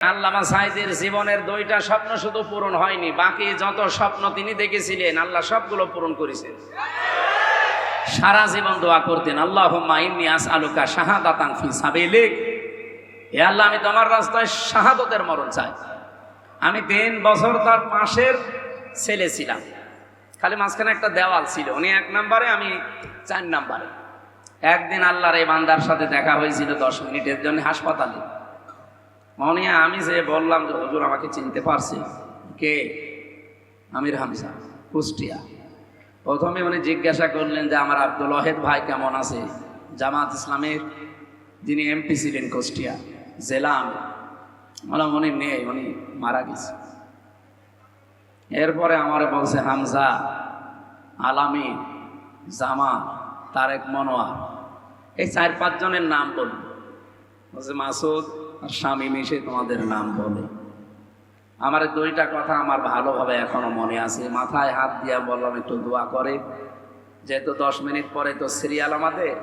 আল্লামা সাঈদীর জীবনের 2টা স্বপ্ন শুধু পূরণ হয়নি, বাকি যত স্বপ্ন তিনি দেখেছিলেন আল্লাহ সবগুলো পূরণ করেছেন। সারা জীবন দোয়া করতেন, আল্লাহুম্মা ইন্নী আসআলুকা শাহাদাতান ফি সাবিলিক, হে আল্লাহ আমি তোমার রাস্তায় শাহাদতের মরণ চাই। আমি 3 বছর তার পাশের ছেলে ছিলাম, খালি মাঝখানে একটা দেওয়াল ছিল, উনি 1 নম্বরে আমি 4 নম্বরে। একদিন আল্লাহর এই বান্দার সাথে দেখা হয়েছিল 10 মিনিটের জন্য হাসপাতালে। আমি যে বললাম যে হুজুর আমাকে চিনতে পারছে, কে? আমির হামজা, কুষ্টিয়া। প্রথমে উনি জিজ্ঞাসা করলেন যে আমার আব্দুল ওয়াহেদ ভাই কেমন আছে, জামাত ইসলামের যিনি এমপি ছিলেন কুষ্টিয়া জেলা। বললাম উনি নেই, উনি মারা গেছে। এরপরে আমারে বলছে হামজা, আলামিন, জামা, তারেক মনোয়ার, এই 4-5 জনের নাম বলল। বলছে মাসুদ আর স্বামী মিশে তোমাদের নাম বলে। আমার 2টা কথা আমার ভালোভাবে এখনো মনে আছে। মাথায় হাত দিয়া বললাম একটু দোয়া করে, যেহেতু 10 মিনিট পরে তো সিরিয়াল আমাদের।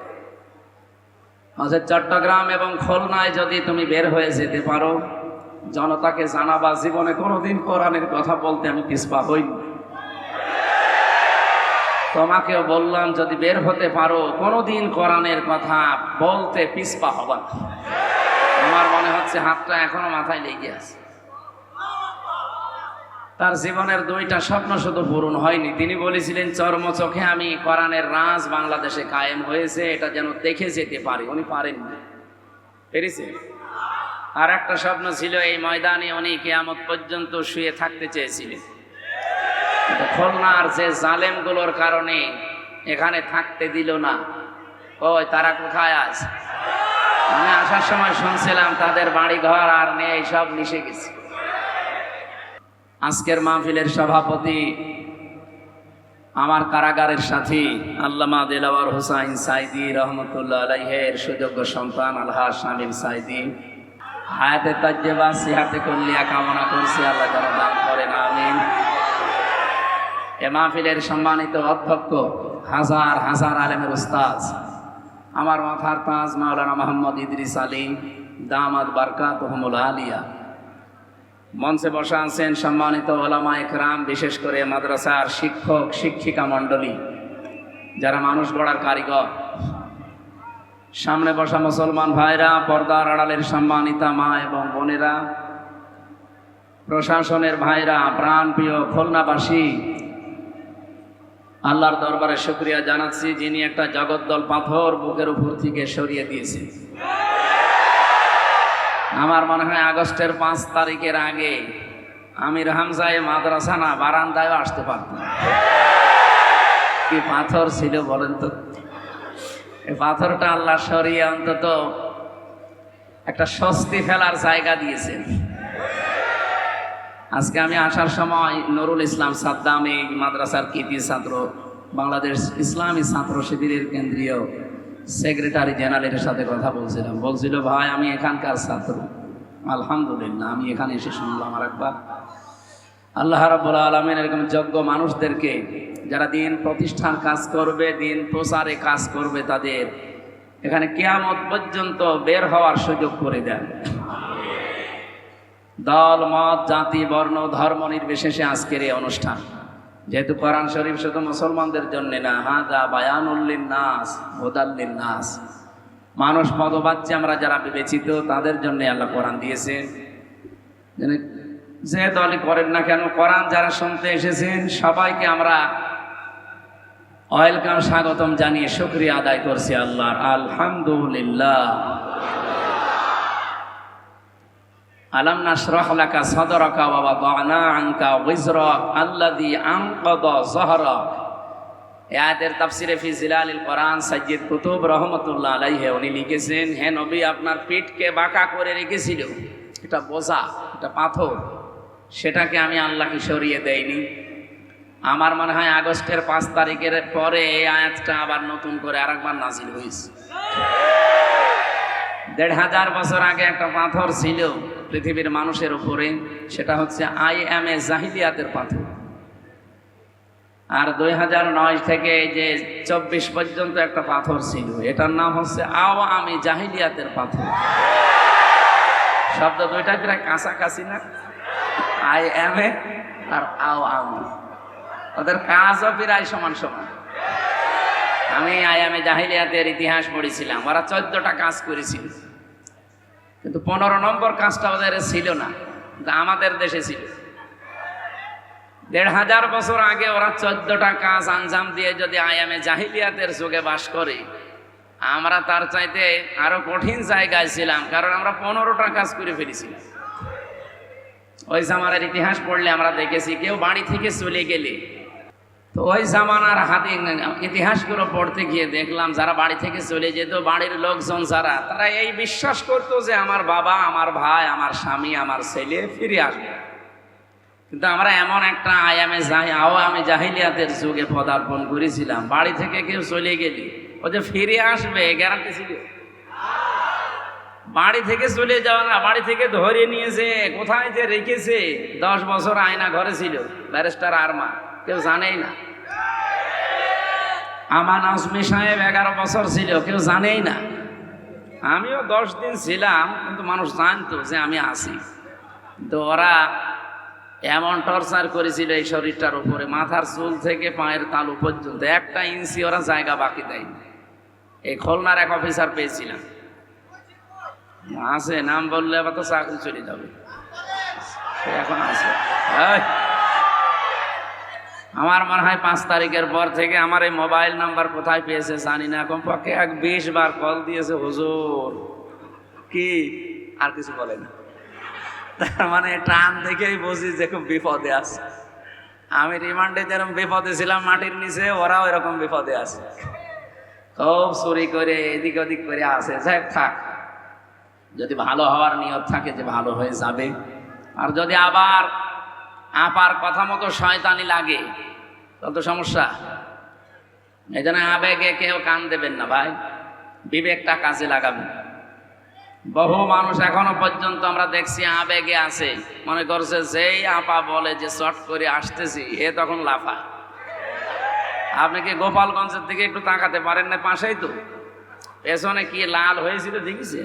চট্টগ্রাম এবং খুলনায় যদি তুমি বের হয়ে যেতে পারো, জনতাকে জানাবা জীবনে কোনোদিন কোরআনের কথা বলতে আমি পিছপা হইনি। তোমাকেও বললাম যদি বের হতে পারো কোনোদিন কোরআনের কথা বলতে পিছপা হবা। আমার মনে হচ্ছে হাতটা এখনো মাথায় লেগে আছে। তার জীবনের 2টা স্বপ্ন শুধু পূরণ হয়নি, তিনি বলেছিলেন চর্মচোখে আমি কোরআনের রাজ বাংলাদেশে কায়েম হয়েছে এটা যেন দেখে যেতে পারি। উনি পারেননি, পেরেছে। আর একটা স্বপ্ন ছিল এই ময়দানে উনি কিয়ামত পর্যন্ত শুয়ে থাকতে চেয়েছিলেন। খুলনার যে জালেমগুলোর কারণে এখানে থাকতে দিল না, ওই তারা কোথায় আছে? আমি আসার সময় শুনছিলাম তাদের বাড়ি ঘর আর নেই, সব মিশে গেছে। আজকের মাহফিলের সভাপতি আমার কারাগারের সাথী আল্লামা দেলাওয়ার হোসাইন সাঈদী রহমতুল্লাহ আলাইহের সুযোগ্য সন্তান আলহাজ শামীম সাঈদী, হায়াতে তাজ্জেবা সিহাতে কুল্লিয়া কামনা করছি, আল্লাহ যেন দান করেন, আমিন। এ মাহফিলের সম্মানিত অধ্যক্ষ, হাজার হাজার আলেমের উস্তাদ, আমার মাথার তাজ মাওলানা মোহাম্মদ ইদ্রিস আলী দামাত বারকাতুহুমুল আলিয়া, মঞ্চে বসা আছেন সম্মানিত ওলামা ইকরাম, বিশেষ করে মাদ্রাসার শিক্ষক শিক্ষিকা মণ্ডলী, যারা মানুষ গড়ার কারিগর, সামনে বসা মুসলমান ভাইরা, পর্দার আড়ালের সম্মানিতা মা এবং বোনেরা, প্রশাসনের ভাইরা, প্রাণপ্রিয় খুলনাবাসী, আল্লাহর দরবারে শুকরিয়া জানাচ্ছি যিনি একটা জগদ্দল পাথর বুকের উপর থেকে সরিয়ে দিয়েছে। আমার মনে হয় আগস্টের 5 তারিখের আগে আমির হামজায় মাদ্রাসা না বারান্দায় আসতে পারত। কি পাথর ছিল বলেন তো? এই পাথরটা আল্লাহ সরিয়ে অন্তত একটা স্বস্তি ফেলার জায়গা দিয়েছেন। আজকে আমি আসার সময় নুরুল ইসলাম সাদ্দাম, এই মাদ্রাসার কৃতি ছাত্র, বাংলাদেশ ইসলামী ছাত্র শিবিরের কেন্দ্রীয় সেক্রেটারি জেনারেলের সাথে কথা বলছিলাম। বলছিল ভাই আমি এখানকার ছাত্র। আলহামদুলিল্লাহ, আমি এখানে এসে শুনলাম আর একবার আল্লাহ রাব্বুল আলামিন এরকম যোগ্য মানুষদেরকে, যারা দিন প্রতিষ্ঠান কাজ করবে, দিন প্রচারে কাজ করবে, তাদের এখানে কিয়ামত পর্যন্ত বের হওয়ার সুযোগ করে দেন। দল মত জাতি বর্ণ ধর্ম নির্বিশেষে আজকের এই অনুষ্ঠান, যেহেতু কোরআন শরীফ শুধু মুসলমানদের জন্য না, হাদা বায়ানুল লিন্নাস হুদাল লিন্নাস, মানুষ পদবাচ্য আমরা যারা বিবেচিত তাদের জন্য আল্লাহ কোরআন দিয়েছেন। যে দলই করেন না কেন, কোরআন যারা শুনতে এসেছেন সবাইকে আমরা ওয়েলকাম, স্বাগতম জানিয়ে শুকরিয়া আদায় করছি আল্লাহর। আলহামদুলিল্লাহ। আলাম নাশরাহ লাকা সাদরাকা ওয়া ওয়াদানা আনকা ওয়িজরাক আল্লাযী আনকাযা যাহরাক। এই আয়াতের তাফসিরে ফি জিলালিল কোরআন সাইয়্যিদ কুতুব রহমাতুল্লাহ আলাইহি উনি লিখেছেন, হে নবী আপনার পিঠকে বাঁকা করে রেখেছিল এটা বোঝা, এটা পাথর, সেটাকে আমি আল্লাহকে সরিয়ে দেইনি। আমার মনে হয় আগস্টের 5 তারিখের পরে এই আয়াতটা আবার নতুন করে আরেকবার নাজিল হয়েছে। 1500 বছর আগে একটা পাথর ছিল পৃথিবীর মানুষের উপরে, সেটা হচ্ছে IMA জাহিলিয়াতের পাথর। আর 2009 থেকে যে 24 পর্যন্ত একটা পাথর ছিল, এটার নাম হচ্ছে আওয়ামী জাহিলিয়াতের পাথর। শব্দ দুইটা প্রায় কাছাকাছি না? আই এম এ আর আও আম, ওদের কাজও প্রায় সমান সমান। আমি আয়ামে জাহিলিয়াতের ইতিহাস পড়েছিলাম, ওরা 14টা কাজ করেছিল, কিন্তু 15 নম্বর কাজটা ওদের ছিল না, কিন্তু আমাদের দেশে ছিল। 1500 বছর আগে ওরা 14টা কাজ আঞ্জাম দিয়ে যদি আয়ামে জাহিলিয়াতের যুগে বাস করে, আমরা তার চাইতে আরো কঠিন জায়গায় ছিলাম, কারণ আমরা 15টা কাজ করে ফেলেছিলাম। ওই জামানার ইতিহাস পড়লে আমরা দেখেছি, কেউ বাড়ি থেকে চলে গেলে, তো ওই জামানার হাতে ইতিহাসগুলো পড়তে গিয়ে দেখলাম, যারা বাড়ি থেকে চলে যেত, বাড়ির লোকজন যারা, তারা এই বিশ্বাস করতো যে আমার বাবা, আমার ভাই, আমার স্বামী, আমার ছেলে ফিরে আসবে। কিন্তু আমরা এমন একটা আওয়ামে জাহিলিয়াতের যুগে পদার্পণ করেছিলাম, বাড়ি থেকে কেউ চলে গেলে ও যে ফিরে আসবে গ্যারান্টি ছিল। বাড়ি থেকে চলে যাওয়া না, বাড়ি থেকে ধরে নিয়েছে, কোথায় যে রেখেছে। 10 বছর আয়না ঘরে ছিল, ব্যারিস্টার আরমা, কেউ জানেই না। আমান আজমি সাহেব 11 বছর ছিল, কেউ জানেই না। আমিও 10 দিন ছিলাম, কিন্তু মানুষ জানতো যে আমি আছি। তো ওরা এমন টর্চার করেছিল এই শরীরটার উপরে, মাথার চুল থেকে পায়ের তালু পর্যন্ত 1 ইঞ্চি ওরা জায়গা বাকি দেয়নি। এই খুলনার এক অফিসার পেয়েছিলাম, আছে, নাম বললে আবার তো চাকরি চলে যাবে, এখন আছে। আমার মনে হয় 5 তারিখের পর থেকে আমার এই মোবাইল নাম্বার কোথায় পেয়েছে জানি না, কমপক্ষে 20 বার কল দিয়েছে, হুজুর কি, আর কিছু বলে না। তার মানে টান দেখেই বুঝি যে খুব বিপদে আছে। আমি রিমান্ডে যেরকম বিপদে ছিলাম মাটির নিচে, ওরাও এরকম বিপদে আছে, খুব চুরি করে এদিক ওদিক করে আছে। যাই থাক, যদি ভালো হওয়ার নিয়ত থাকে যে ভালো হয়ে যাবে, আর যদি আবার আপার কথা মতো শয়তানি লাগে তত সমস্যা। এই জন্য আবেগে কেউ কান দেবেন না ভাই, বিবেকটা কাজে লাগাবেন। বহু মানুষ এখনো পর্যন্ত আমরা দেখছি আবেগে আছে, মনে করছে যেই আপা বলে যে চট করে আসতেছি, এ তখন লাফায়। আপনি কি গোপালগঞ্জের দিকে একটু তাকাতে পারেন না? পাশেই তো, পেছনে কি লাল হয়েছিল দেখেছে?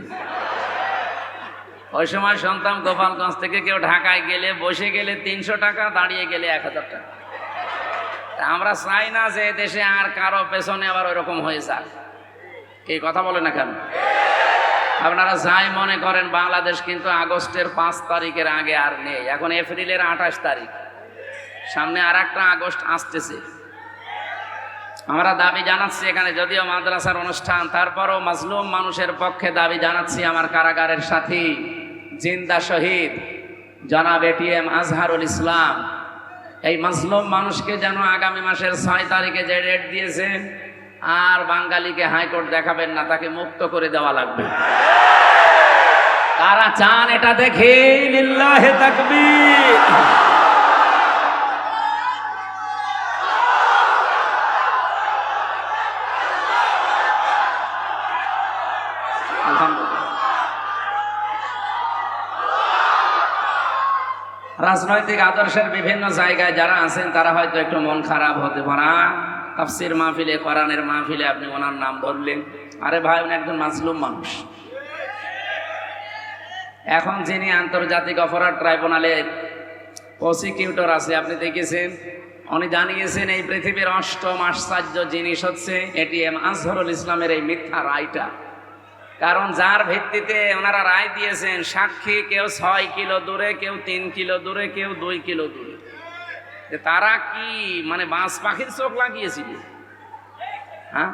ওই সময় শুনতাম গোপালগঞ্জ থেকে কেউ ঢাকায় গেলে, বসে গেলে 300 টাকা, দাঁড়িয়ে গেলে 1000 টাকা। আমরা চাই না যে দেশে আর কারো পেছনে আবার ওইরকম হয়ে যাক। এই কথা বলে না কেন? আপনারা যাই মনে করেন, বাংলাদেশ কিন্তু আগস্টের 5 তারিখের আগে আর নেই, এখন এপ্রিলের 28 তারিখ, সামনে আর একটা আগস্ট আসতেছে। আমরা দাবি জানাচ্ছি এখানে, যদিও মাদ্রাসার অনুষ্ঠান, তারপরও মাজলুম মানুষের পক্ষে দাবি জানাচ্ছি, আমার কারাগারের সাথী জিন্দা শহীদ জনাব এটিএম আজহারুল ইসলাম, এই মাজলুম মানুষকে যেন আগামী মাসের 6 তারিখে যে ডেট দিয়েছে, আর বাঙালিকে হাইকোর্ট দেখাবেন না, তাকে মুক্ত করে দেওয়া লাগবে। কারা চান এটা দেখে? লিল্লাহি তাকবীর। রাজনৈতিক আদর্শের বিভিন্ন জায়গায় যারা আছেন, তারা হয়তো একটু মন খারাপ হতে পারে। তাফসির মাহফিলে, কোরআনের মাহফিলে আপনি ওনার নাম ধরলেন, আরে ভাই উনি একজন মাজলুম মানুষ। এখন যিনি আন্তর্জাতিক অপরাধ ট্রাইব্যুনালের প্রসিকিউটর আছে, আপনি দেখেছেন, উনি জানিয়েছেন এই পৃথিবীর 8ম আশ্চর্য জিনিস হচ্ছে এটিএম আজহারুল ইসলামের এই মিথ্যা রায়টা। কারণ যার ভিত্তিতে ওনারা রায় দিয়েছেন, সাক্ষী কেউ 6 কিলো দূরে, কেউ 3 কিলো দূরে, কেউ 2 কিলো দূরে, তারা কি মানে বাঁশ পাখির চোখ লাগিয়েছিল? হ্যাঁ,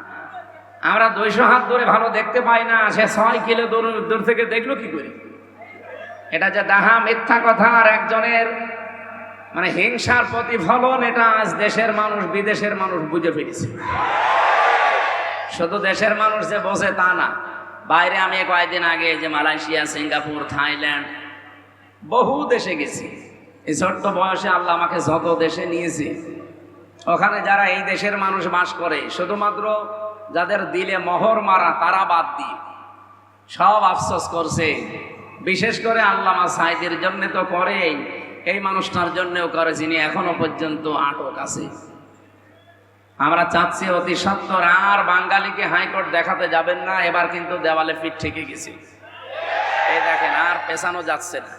আমরা 200 হাত দূরে ভালো দেখতে পাই না, সে 6 কিলো দূর থেকে দেখলো কি করে? এটা যে ডাহা মিথ্যা কথা আর একজনের মানে হিংসার প্রতিফলন, এটা আজ দেশের মানুষ, বিদেশের মানুষ বুঝে ফেলেছে। শুধু দেশের মানুষ যে বোঝে তা না, বাইরে আমি কয়েকদিন আগে যে মালয়েশিয়া, সিঙ্গাপুর, থাইল্যান্ড, বহু দেশে গেছি। এই ছোট্ট বয়সে আল্লাহ আমাকে যত দেশে নিয়েছে, ওখানে যারা এই দেশের মানুষ বাস করে, শুধুমাত্র যাদের দিলে মোহর মারা, তারা বাদ দিয়ে সব আফসোস করছে। বিশেষ করে আল্লামা সাঈদীর জন্য তো করেই, এই মানুষটার জন্যও করে যিনি এখনো পর্যন্ত আটক আছে। আমরা চাচ্ছি অতি সত্বর আর বাঙালিকে হাইকোর্ট দেখাতে যাবেন না, এবার কিন্তু দেওয়ালে পিঠ ঠেকে গেছে। এই দেখেন, আর পেছানো যাচ্ছে না,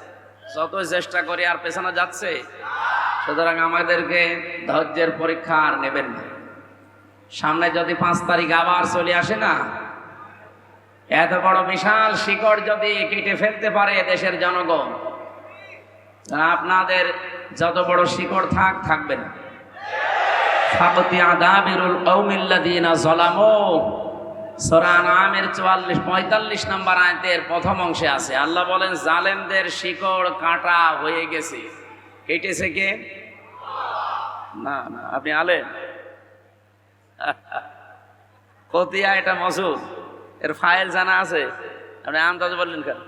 যতই চেষ্টা করি আর পেছানো যাচ্ছে। সুতরাং আমাদেরকে ধৈর্যের পরীক্ষা আর নেবেন না। সামনে যদি 5 তারিখ আবার চলে আসে না, এত বড় বিশাল শিকড় যদি কেটে ফেলতে পারে দেশের জনগণ, আপনাদের যত বড় শিকড় থাকবে না। ফাকতি আদাবিরুল কওমিল্লাযিনা যালামু, সূরা আনআমের 45 নম্বর আয়াতের প্রথম অংশে আছে। আল্লাহ বলেন জালেমদের শিকড় কাটা হয়ে গেছে। কেটেছে কে? না না, আপনি আলেম। কতিয়া এটা মসুদ, এর ফাইল জানা আছে? আপনি আন্দাজ বললেন কেন?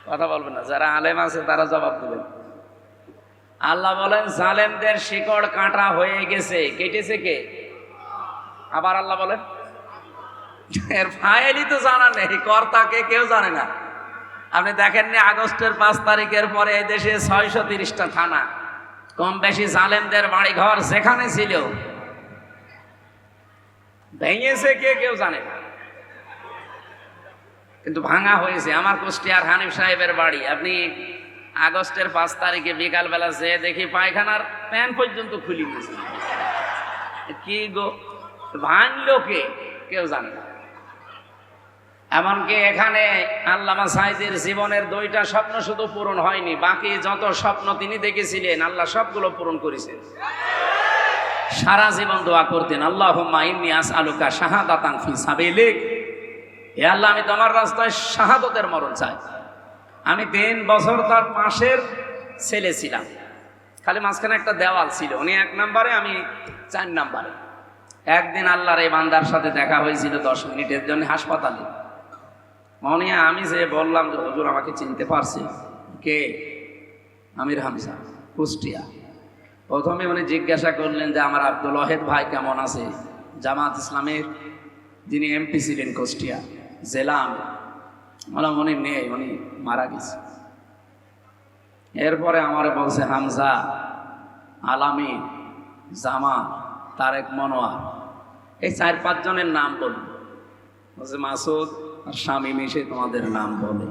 কথা বলবেন না, যারা আলেম আছে তারা জবাব দেবেন। আল্লাহ বলেন জালেমদের শিকড় কাটা হয়ে গেছে। কেটেছে কে? আবার আল্লাহ বলেন এর ফাইলই তো জানা নেই, কর্তাকে কেউ জানে না। আপনি দেখেননি আগস্টের 5 তারিখের পরে এই দেশে 630টা থানা, কম বেশি জালেমদের বাড়ি ঘর যেখানে ছিল ভেঙেছে কে কেউ জানে না, কিন্তু ভাঙা হয়েছে। আমার কুষ্টিয়ার হানিফ সাহেবের বাড়ি, আপনি আগস্টের 5 তারিখে বিকালবেলা যেয়ে দেখি পায়খানার প্যান্ট পর্যন্ত খুলে গেছে। কি গো, ভাঙলো কে কেউ জানে না। এমনকি এখানে আল্লামা সাঈদীর জীবনের 2টা স্বপ্ন শুধু পূরণ হয়নি, বাকি যত স্বপ্ন তিনি দেখেছিলেন আল্লাহ সবগুলো পূরণ করেছেন। সারা জীবন দোয়া করতেন, আল্লাহুম্মা ইন্নী আসআলুকা শাহাদাতান ফি সাবিলিক, হে আল্লাহ আমি তোমার রাস্তায় শাহাদতের মরণ চাই। আমি 3 বছর তার পাশের ছেলে ছিলাম, খালি মাঝখানে একটা দেওয়াল ছিল, উনি 1 নম্বরে আমি 4 নম্বরে। একদিন আল্লাহর এই বান্দার সাথে দেখা হয়েছিল 10 মিনিটের জন্য হাসপাতালে। মনে আমি যে বললাম যে হুজুর আমাকে চিনতে পারছি? কে? আমির হামজা, কুষ্টিয়া। প্রথমে উনি জিজ্ঞাসা করলেন যে আমার আব্দুল ওয়াহেদ ভাই কেমন আছে, জামাত ইসলামের যিনি এমপি ছিলেন কুষ্টিয়া জেলা। বললাম উনি নেই, উনি মারা গেছে। এরপরে আমার বলছে হামজা, আলামিন, জামান, তারেক মনোয়ার, এই 4-5 জনের নাম বলুন। বলছে মাসুদ আর স্বামী মিশে তোমাদের নাম বলে।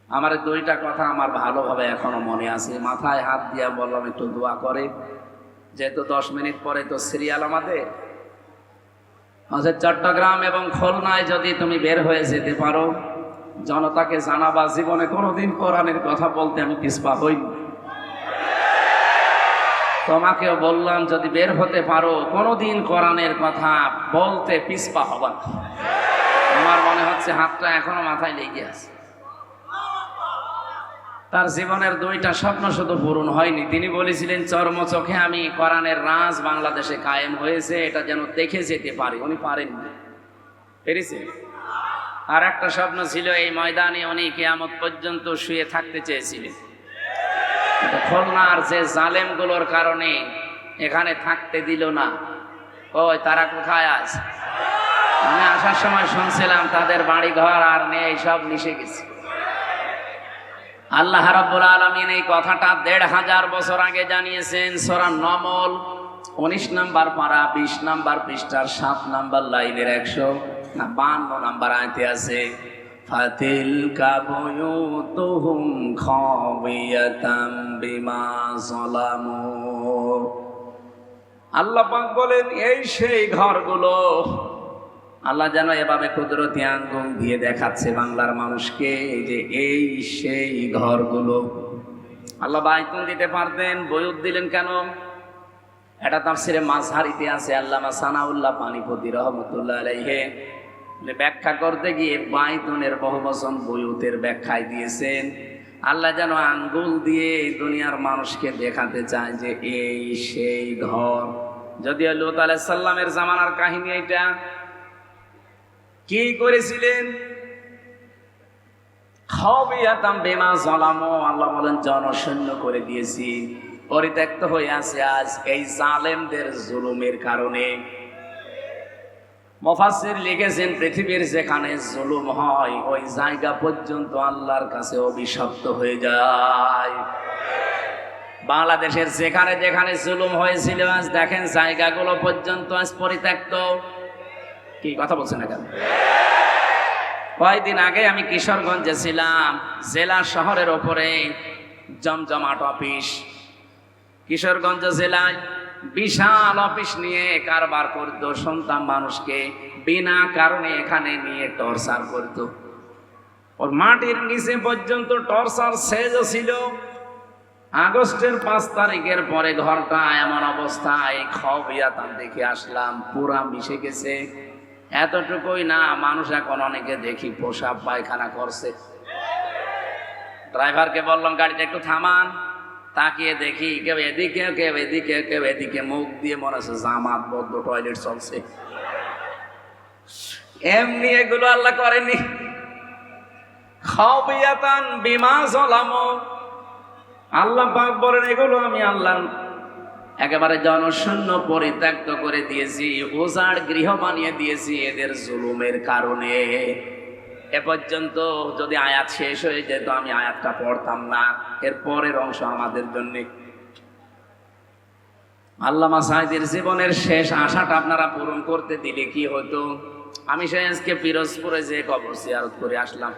আমার 2টা কথা আমার ভালোভাবে এখনো মনে আছে। মাথায় হাত দিয়া বললাম একটু দোয়া করে, যেহেতু 10 মিনিট পরে তো সিরিয়াল আমাদের। চট্টগ্রাম এবং খুলনায় যদি তুমি বের হয়ে যেতে পারো, জনতাকে জানাবা জীবনে কোনোদিন কোরআনের কথা বলতে আমি পিছপা হইনি। তোমাকেও বললাম যদি বের হতে পারো কোনোদিন কোরআনের কথা বলতে পিছপা হবা না। আমার মনে হচ্ছে হাতটা এখনো মাথায় লেগে আছে। তার জীবনের 2টা স্বপ্ন শুধু পূরণ হয়নি, তিনি বলেছিলেন চর্মচোখে আমি কোরআনের রাজ বাংলাদেশে কায়েম হয়েছে এটা যেন দেখে যেতে পারি। উনি পারেননি, পেরেছে। আর একটা স্বপ্ন ছিল এই ময়দানে উনি কিয়ামত পর্যন্ত শুয়ে থাকতে চেয়েছিলেন। খুলনার যে জালেমগুলোর কারণে এখানে থাকতে দিল না, ওই তারা কোথায় আছে? আমি আসার সময় শুনছিলাম তাদের বাড়ি ঘর আর নেই, সব মিশে গেছে। আল্লাহ রাব্বুল আলামিন এই কথাটা 1500 বছর আগে জানিয়েছেন। সূরা নমল 19 নম্বর পারা 20 নম্বর পৃষ্ঠার 7 নম্বর লাইনের 152 নম্বর আয়াতে আছে, ফাতিলকা বুয়ুতুহুম খাওয়িয়াতাম বিমা যালামু। আল্লাহ পাক বলেন এই সেই ঘরগুলো। আল্লাহ যেন এভাবে কুদরতি আঙ্গুল দিয়ে দেখাচ্ছে বাংলার মানুষকে যে এই সেই ঘরগুলো। আল্লাহ বাইতুন দিতে পারতেন, বয়ুত দিলেন কেন? এটা তাফসিরে মাযহারিতে আছে। আল্লামা সানাউল্লাহ পানিপতি রহমতুল্লাহ আলাইহি ব্যাখ্যা করতে গিয়ে বাইতুনের বহুবচন বয়ুতের ব্যাখ্যায় দিয়েছেন। আল্লাহ যেন আঙ্গুল দিয়ে দুনিয়ার মানুষকে দেখাতে চায় যে এই সেই ঘর। যদিও লূত আলাইহিস সালামের জামানার কাহিনী এটা। কি করেছিলেন? খাওয়িয়াতাম বিমা যালামু, আল্লাহ বলেন জনশূন্য করে দিয়েছি, পরিত্যক্ত হয়ে আছে আজ এই জালেমদের জুলুমের কারণে। মুফাসসির লিখেছেন পৃথিবীর যেখানে জুলুম হয় ওই জায়গা পর্যন্ত আল্লাহর কাছে অভিশপ্ত হয়ে যায়। বাংলাদেশের যেখানে যেখানে জুলুম হয়েছিল আজ দেখেন জায়গাগুলো পর্যন্ত আজ পরিত্যক্ত। কি কথা বলছেন না কেন? কয়েকদিন আগে আমি কিশোরগঞ্জে ছিলাম, জেলা শহরের ওপরে জমজমাট অফিস। কিশোরগঞ্জ জেলায় বিশাল অফিস নিয়ে কারবার করত, শুনতাম মানুষকে বিনা কারণে এখানে নিয়ে টর্চার করত। ওর মাটির নিচে পর্যন্ত টর্চার সেজও ছিল। আগস্টের 5 তারিখের পরে ঘরটা এমন অবস্থায় খবিয়াতান দেখে আসলাম, পুরা মিশে গেছে। এতটুকুই না, মানুষ এখন অনেকে দেখি পোশাক পায়খানা করছে। ড্রাইভারকে বললাম গাড়িটা একটু থামান, তাকিয়ে দেখি কেউ এদিকে কেউ এদিকে কেউ এদিকে, মুখ দিয়ে মনে হচ্ছে জামাত বদ্ধ টয়লেট চলছে। এমনি এগুলো আল্লাহ করেনি। খাওয়াতান বিমা জলাম, আল্লাহ পাক বলেন এগুলো আমি আল্লাহ একেবারে জনশূন্য পরিত্যক্ত করে দিয়েছি, উজাড় গৃহ বানিয়ে দিয়েছি এদের জুলুমের কারণে। এ পর্যন্ত যদি আয়াত শেষ হয়ে যেত আমি আয়াতটা পড়তাম না, এর পরের অংশ আমাদের জন্য। আল্লামা সাঈদীর জীবনের শেষ আশাটা আপনারা পূরণ করতে দিলে কি হতো? আমি আজকে পিরোজপুরে যে কবর জিয়ারত করে আসলাম,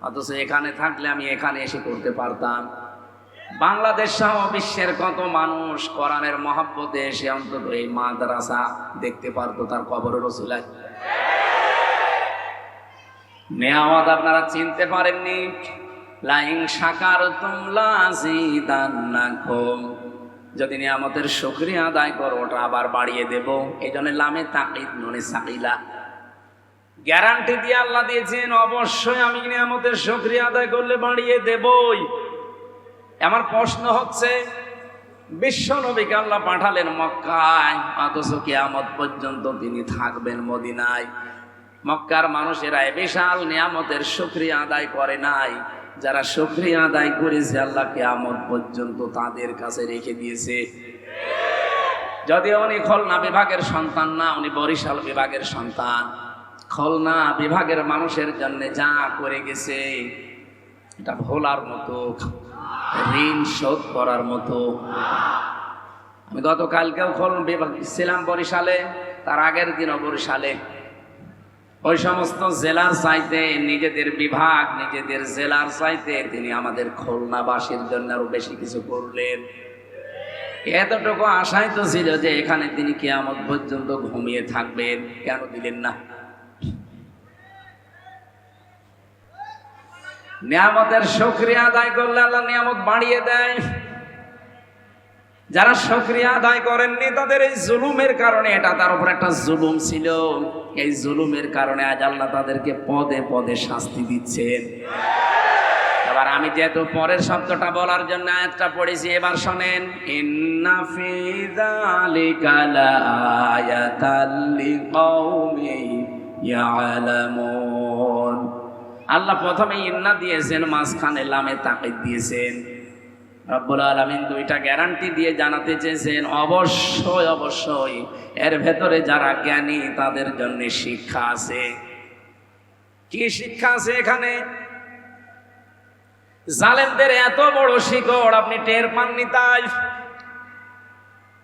অথচ এখানে থাকলে আমি এখানে এসে করতে পারতাম। বাংলাদেশ সহ বিশ্বের কত মানুষ কোরআনের মহব্বতে এসে অন্তত এই মাদ্রাসা দেখতে পারতো, তার কবরের রসুলায়। নেয়ামত আপনারা চিনতে পারেননি। লাইন শাকারতুম লাযিদান্নাকুম, যদি নিয়ামতের শুকরিয়া আদায় করো ওটা আবার বাড়িয়ে দেব। এই জন্য লামে তাকিদ নুনে সাকিলা, গ্যারান্টি দিয়ে আল্লাহ দিয়েছেন অবশ্যই আমি নিয়ামতের শুকরিয়া আদায় করলে বাড়িয়ে দেবই। আমার প্রশ্ন হচ্ছে, বিশ্ব নবীকে আল্লাহ পাঠালেন মক্কায়, অথচ কিয়ামত পর্যন্ত তিনি থাকবেন মদিনায়। মক্কার মানুষেরা বিশাল নিয়ামতের শুকরিয়া আদায় করে নাই। যারা শুকরিয়া আদায় করেছে আল্লাহ কিয়ামত পর্যন্ত তাদের কাছে রেখে দিয়েছে। যদিও উনি খুলনা বিভাগের সন্তান না, উনি বরিশাল বিভাগের সন্তান। খুলনা বিভাগের মানুষের জন্য যা করে গেছে এটা ভোলার মতো, ঋণ শোধ করার মতো। আমি গতকালকেও খুলনা বিভাগ ছিলাম বরিশালে, তার আগের দিনও বরিশালে। ওই সমস্ত জেলার চাইতে নিজেদের বিভাগ নিজেদের জেলার চাইতে তিনি আমাদের খুলনাবাসীর জন্য আরো বেশি কিছু করলেন। এতটুকু আশাই তো ছিল যে এখানে তিনি কিয়ামত পর্যন্ত ঘুমিয়ে থাকবেন, কেন দিলেন না? নিয়ামতের শুকরিয়া আদায় করলে আল্লাহ নিয়ামত বাড়িয়ে দেয়। যারা শুকরিয়া আদায় করেননি তাদের এই জুলুমের কারণে, এটা তার উপর একটা জুলুম ছিল, এই জুলুমের কারণে আজ আল্লাহ তাদেরকে পদে পদে শাস্তি দিচ্ছেন। এবার আমি যেহেতু পরের শব্দটা বলার জন্য আয়াতটা পড়েছি, এবার শোনেন। ইন্না ফি যালিকা লাআয়াতাল লিকাউমিন ইয়ালামুন। আল্লাহ প্রথমে ইন্না দিয়েছেন, মাঝখানে লামে তাকিদ দিয়েছেন। রব্বুল আলামিন দুইটা গ্যারান্টি দিয়ে জানাতে চেয়েছেন অবশ্যই অবশ্যই এর ভেতরে যারা জ্ঞানী তাদের জন্য শিক্ষা আছে। কি শিক্ষা আছে এখানে? জালেমদের এত বড় শিকড় আপনি টের পাননি, তাই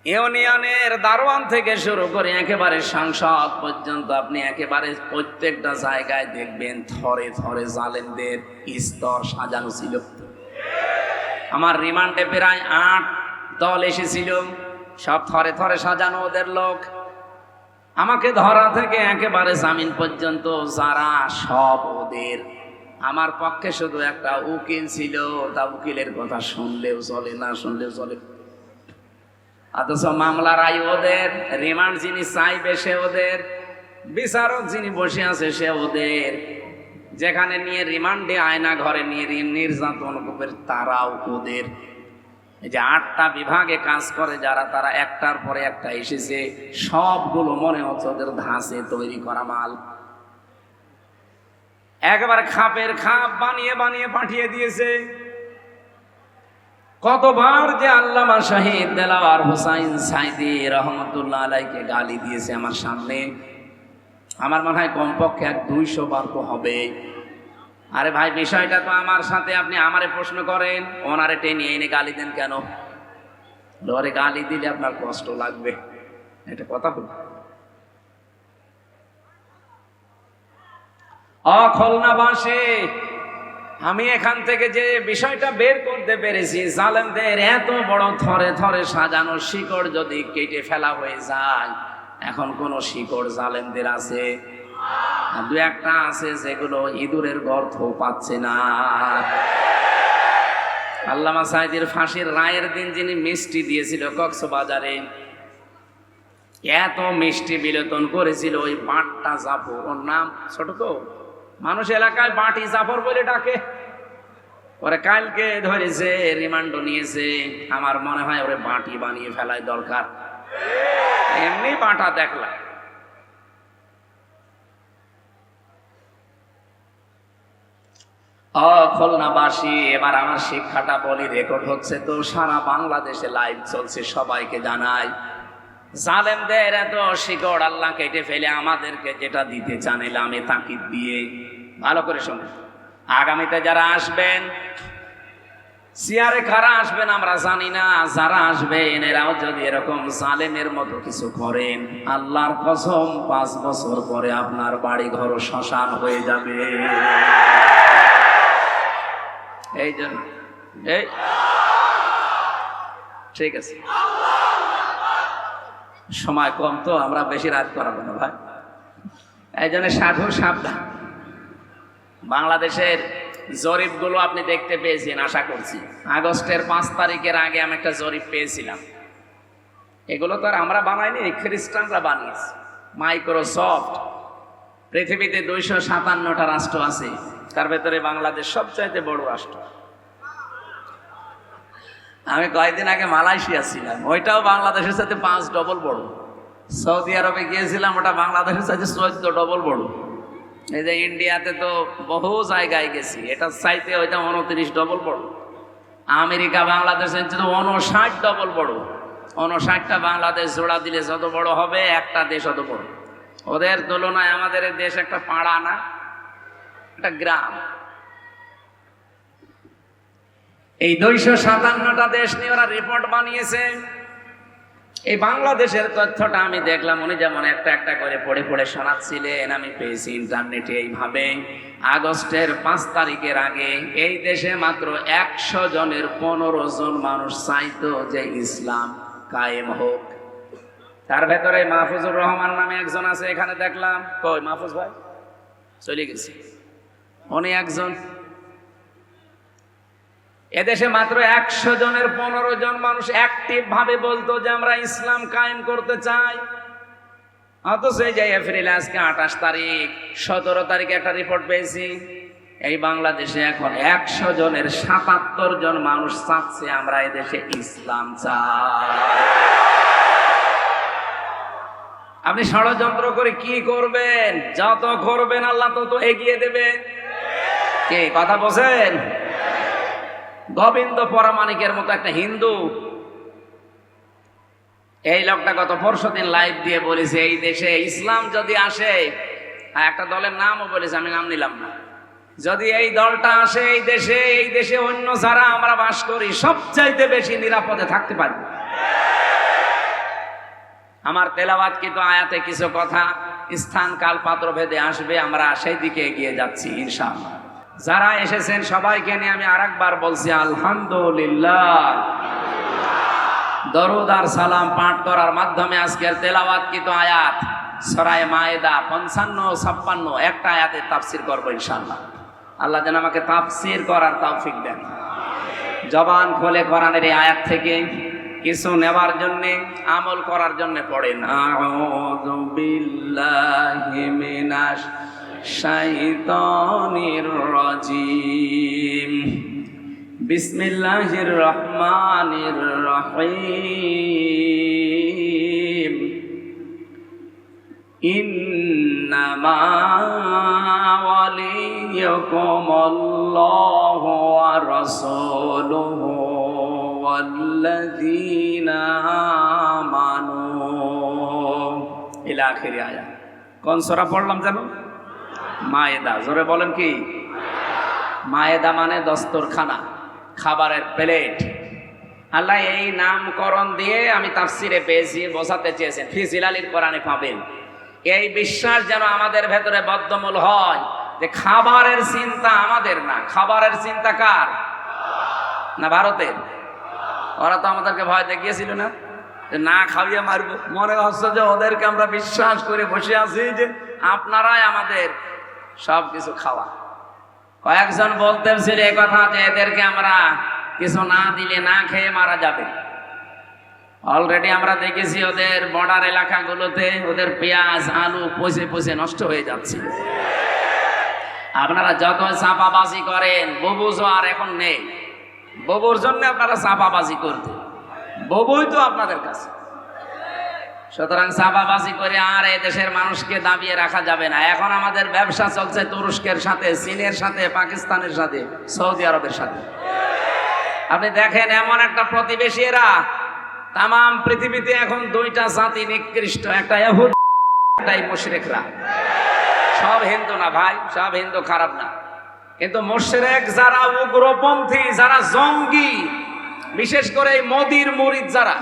ইউনিয়নের দারোয়ান থেকে শুরু করে একেবারে সংসদ পর্যন্ত আপনি একেবারে প্রত্যেকটা জায়গায় দেখবেন থরে থরে জালেমদের স্তর সাজানো ছিল। আমার রিমান্ডে প্রায় 8 দল এসেছিল, সব থরে থরে সাজানো ওদের লোক। আমাকে ধরা থেকে একেবারে জামিন পর্যন্ত যারা, সব ওদের। আমার পক্ষে শুধু একটা উকিল ছিল, তা উকিলের কথা শুনলেও চলে, না শুনলেও চলে। অথচ মামলার রায় ওদের, রিমান্ড যিনি চাইবে সে ওদের, বিচারক যিনি বসে আছে সে ওদের, যেখানে নিয়ে রিমান্ডে আয়না ঘরে নিয়ে নির্যাতন করবে তারাও ওদের। এই যে 8টা বিভাগে কাজ করে যারা, তারা একটার পরে একটা এসেছে, সবগুলো মনে হচ্ছে ওদের ধাঁচে তৈরি করা মাল। একবার খাপের খাপ বানিয়ে বানিয়ে পাঠিয়ে দিয়েছে। কতবার যে আল্লামা শহীদ দেলাওয়ার হোসাইন সাঈদী রহমতুল্লাহ আলাইকে গালি দিয়েছে আমার সামনে, আমার মনে হয় কমপক্ষে 200 বার তো হবে। আরে ভাই, বিষয়টা তো আমার সাথে, আপনি আমারে প্রশ্ন করেন, ওনারে টেনে এনে গালি দেন কেন? ধরে গালি দিলে আপনার কষ্ট লাগবে, এটা কথা বল। খুলনাবাসী, আমি এখান থেকে যে বিষয়টা বের করতে পেরেছি, জালেমদের এত বড় থরে থরে সাজানো শিকড় যদি কেটে ফেলা হয়ে যায়, এখন কোন শিকড় জালেমদের আছে? দু একটা আছে যেগুলো ইঁদুরের গর্ত পাচ্ছে না। আল্লামা সাঈদীর ফাঁসির রায়ের দিন যিনি মিষ্টি দিয়েছিল কক্সবাজারে, এত মিষ্টি বিলেতন করেছিল ওই বাঁটটা জাফর, ওর নাম ছোট তো মানুষ এলাকায় বাঁটি জাফর বলে ডাকে। ওরে কালকে ধরেছে, রিমান্ডও নিয়েছে। আমার মনে হয় ওরে বাঁটি বানিয়ে ফেলাই দরকার, এমনি বাঁটা দেখলাম। খুলনাবাসী, এবার আমার শিক্ষাটা বলি, রেকর্ড হচ্ছে তো, সারা বাংলাদেশে লাইভ চলছে, সবাইকে জানাই, জালেমদের এত শিকড় আল্লাহ কেটে ফেলে আমাদেরকে যেটা দিতে চান, এলামে তাকিদ দিয়ে ভালো করে শুনুন। আগামীতে যারা আসবেন, চেয়ারে কারা আসবেন আমরা জানি না, যারা আসবেন এরাও যদি এরকম জালেমের মতো কিছু করেন, আল্লাহর কসম 5 বছর পরে আপনার বাড়ি ঘর শ্মশান হয়ে যাবে। এই জন্য এই ঠিক আছে, সময় কম তো, আমরা বেশি রাত করাবো না ভাই। এই জন্য সাধু সাবধান। বাংলাদেশের জরিপগুলো আপনি দেখতে পেয়েছেন আশা করছি। আগস্টের 5 তারিখের আগে আমি একটা জরিপ পেয়েছিলাম। এগুলো তো আর আমরা বানাইনি, খ্রিস্টানরা বানিয়েছে। মাইক্রোসফট, পৃথিবীতে 257টা রাষ্ট্র আছে, তার ভেতরে বাংলাদেশ সবচাইতে বড় রাষ্ট্র। আমি কয়েকদিন আগে মালয়েশিয়া ছিলাম, ওইটাও বাংলাদেশের সাথে 5 ডবল বড়। সৌদি আরবে গিয়েছিলাম, ওটা বাংলাদেশের সাথে 14 ডবল বড়। এই যে ইন্ডিয়াতে তো বহু জায়গায় গেছি, এটা চাইতে ওইটা 29 ডবল বড়। আমেরিকা বাংলাদেশের 59 ডবল বড়। 59টা বাংলাদেশ জোড়া দিলে যত বড় হবে, একটা দেশ অত বড়। ওদের তুলনায় আমাদের দেশ একটা পাড়া না, একটা গ্রাম। এই 257টা দেশ নিয়ে ওরা রিপোর্ট বানিয়েছে। এই বাংলাদেশের তথ্যটা আমি দেখলাম, উনি যেমন একটা একটা করে পড়ে পড়ে শোনাচ্ছিলেন, আমি পেয়েছি ইন্টারনেটে এইভাবে। আগস্টের 5 তারিখের আগে এই দেশে মাত্র 100 জনের 15 জন মানুষ চাইতো যে ইসলাম কায়েম হোক। তার ভেতরে মাহফুজুর রহমান নামে একজন আছে, এখানে দেখলাম। কই মাহফুজ ভাই? চলে গেছে। উনি একজন। এদেশে মাত্র 100 জনের 15 জন মানুষ অ্যাক্টিভ ভাবে বলতো যে আমরা ইসলাম কায়েম করতে চাই। অথচ এই যে এপ্রিল আজকে 28 তারিখ, 17 তারিখে একটা রিপোর্ট পেয়েছি, এই বাংলাদেশে এখন 100 জনের 77 জন মানুষ চাচ্ছে আমরা এদেশে ইসলাম চাই। আপনি ষড়যন্ত্র করে কি করবেন? যত করবেন আল্লাহ তত এগিয়ে দেবে। কে কথা বলছেন? গোবিন্দ পরামানিকের মতো একটা হিন্দু, এই লোকটা গত পরশুদিন লাইভ দিয়ে বলেছে, এই দেশে ইসলাম যদি আসে, একটা দলের নামও বলেছে, আমি নাম নিলাম না, যদি এই দলটা আসে এই দেশে অন্য যারা আমরা বাস করি সবচাইতে বেশি নিরাপদে থাকতে পারি। আমার তেলাওয়াত কিন্তু আয়াতে কিছু কথা স্থান কাল পাত্র ভেদে আসবে, আমরা সেই দিকে এগিয়ে যাচ্ছি ইনশাআল্লাহ। যারা এসেছেন সবাইকে নিয়ে আমি আরেকবার বলছি আলহামদুলিল্লাহ। দরুদ আর সালাম পাঠ করার মাধ্যমে আজকের তেলাওয়াত কিন্তু আয়াত সূরা মায়েদা 55-56 একটা আয়াতের তাফসীর করব ইনশাআল্লাহ। আল্লাহ যেন আমাকে তাফসীর করার তৌফিক দেন। জবান খুলে কোরআনের এই আয়াত থেকে কিছু নেবার জন্য, আমল করার জন্য পড়েন। আউযু বিল্লাহি মিনাশ শাইতানির রাজিম। বিসমিল্লাহির রহমানির রহিম। ইন্নামা ওয়ালিয়্যুকুমুল্লাহু ওয়া রাসূলুহু ওয়াল্লাযীনা আমানু ইলা আখিরি আয়াত। কোন সূরা পড়লাম জানো? মায়েদা। জোরে বলেন কি? মায়েদা মানে দস্তরখানা, খাবারের প্লেট। আল্লাহ এই নামকরণ দিয়ে আমি তাফসিরে পেয়েছি, বোঝাতে চেয়েছেন, ফি জিলালিল কোরআনে পাবেন। এই বিশ্বাস যেন আমাদের ভেতরে বদ্ধমূল হয়, যে খাবারের চিন্তা আমাদের না, খাবারের চিন্তা কার? না ভারতের। ওরা তো আমাদেরকে ভয় দেখিয়েছিল না, যে না খাইয়ে মারবো। মনে হচ্ছে যে ওদেরকে আমরা বিশ্বাস করে বসে আছি যে আপনারাই আমাদের সব কিছু খাওয়া। কয়েকজন বলতেছিল এই কথা যে এদেরকে আমরা কিছু না দিলে না খেয়ে মারা যাবে। অলরেডি আমরা দেখেছি ওদের বর্ডার এলাকাগুলোতে ওদের পেঁয়াজ আলু পচে পচে নষ্ট হয়ে যাচ্ছে। আপনারা যত চাপাবাজি করেন, ববু আর এখন নেই, ববুর জন্য আপনারা চাপাবাজি করতে, ববুই তো আপনাদের কাছে। সুতরাং চাপাবাজি করে আর এই দেশের মানুষকে দাবিয়ে রাখা যাবে না। এখন আমাদের ব্যবসা চলছে তুরস্কের সাথে, চীনের সাথে, পাকিস্তানের সাথে, সৌদি আরবের সাথে। আপনি দেখেন এমন একটা প্রতিবেশী, এরা তাম পৃথিবীতে এখন দুইটা জাতি নিকৃষ্ট, একটা ইহুদ, একটাই মুশরিকরা। সব হিন্দু না ভাই, সব হিন্দু খারাপ না, কিন্তু মুশরিক যারা উগ্রপন্থী, যারা জঙ্গি, বিশেষ করে এই মোদির মুরিদ যারা,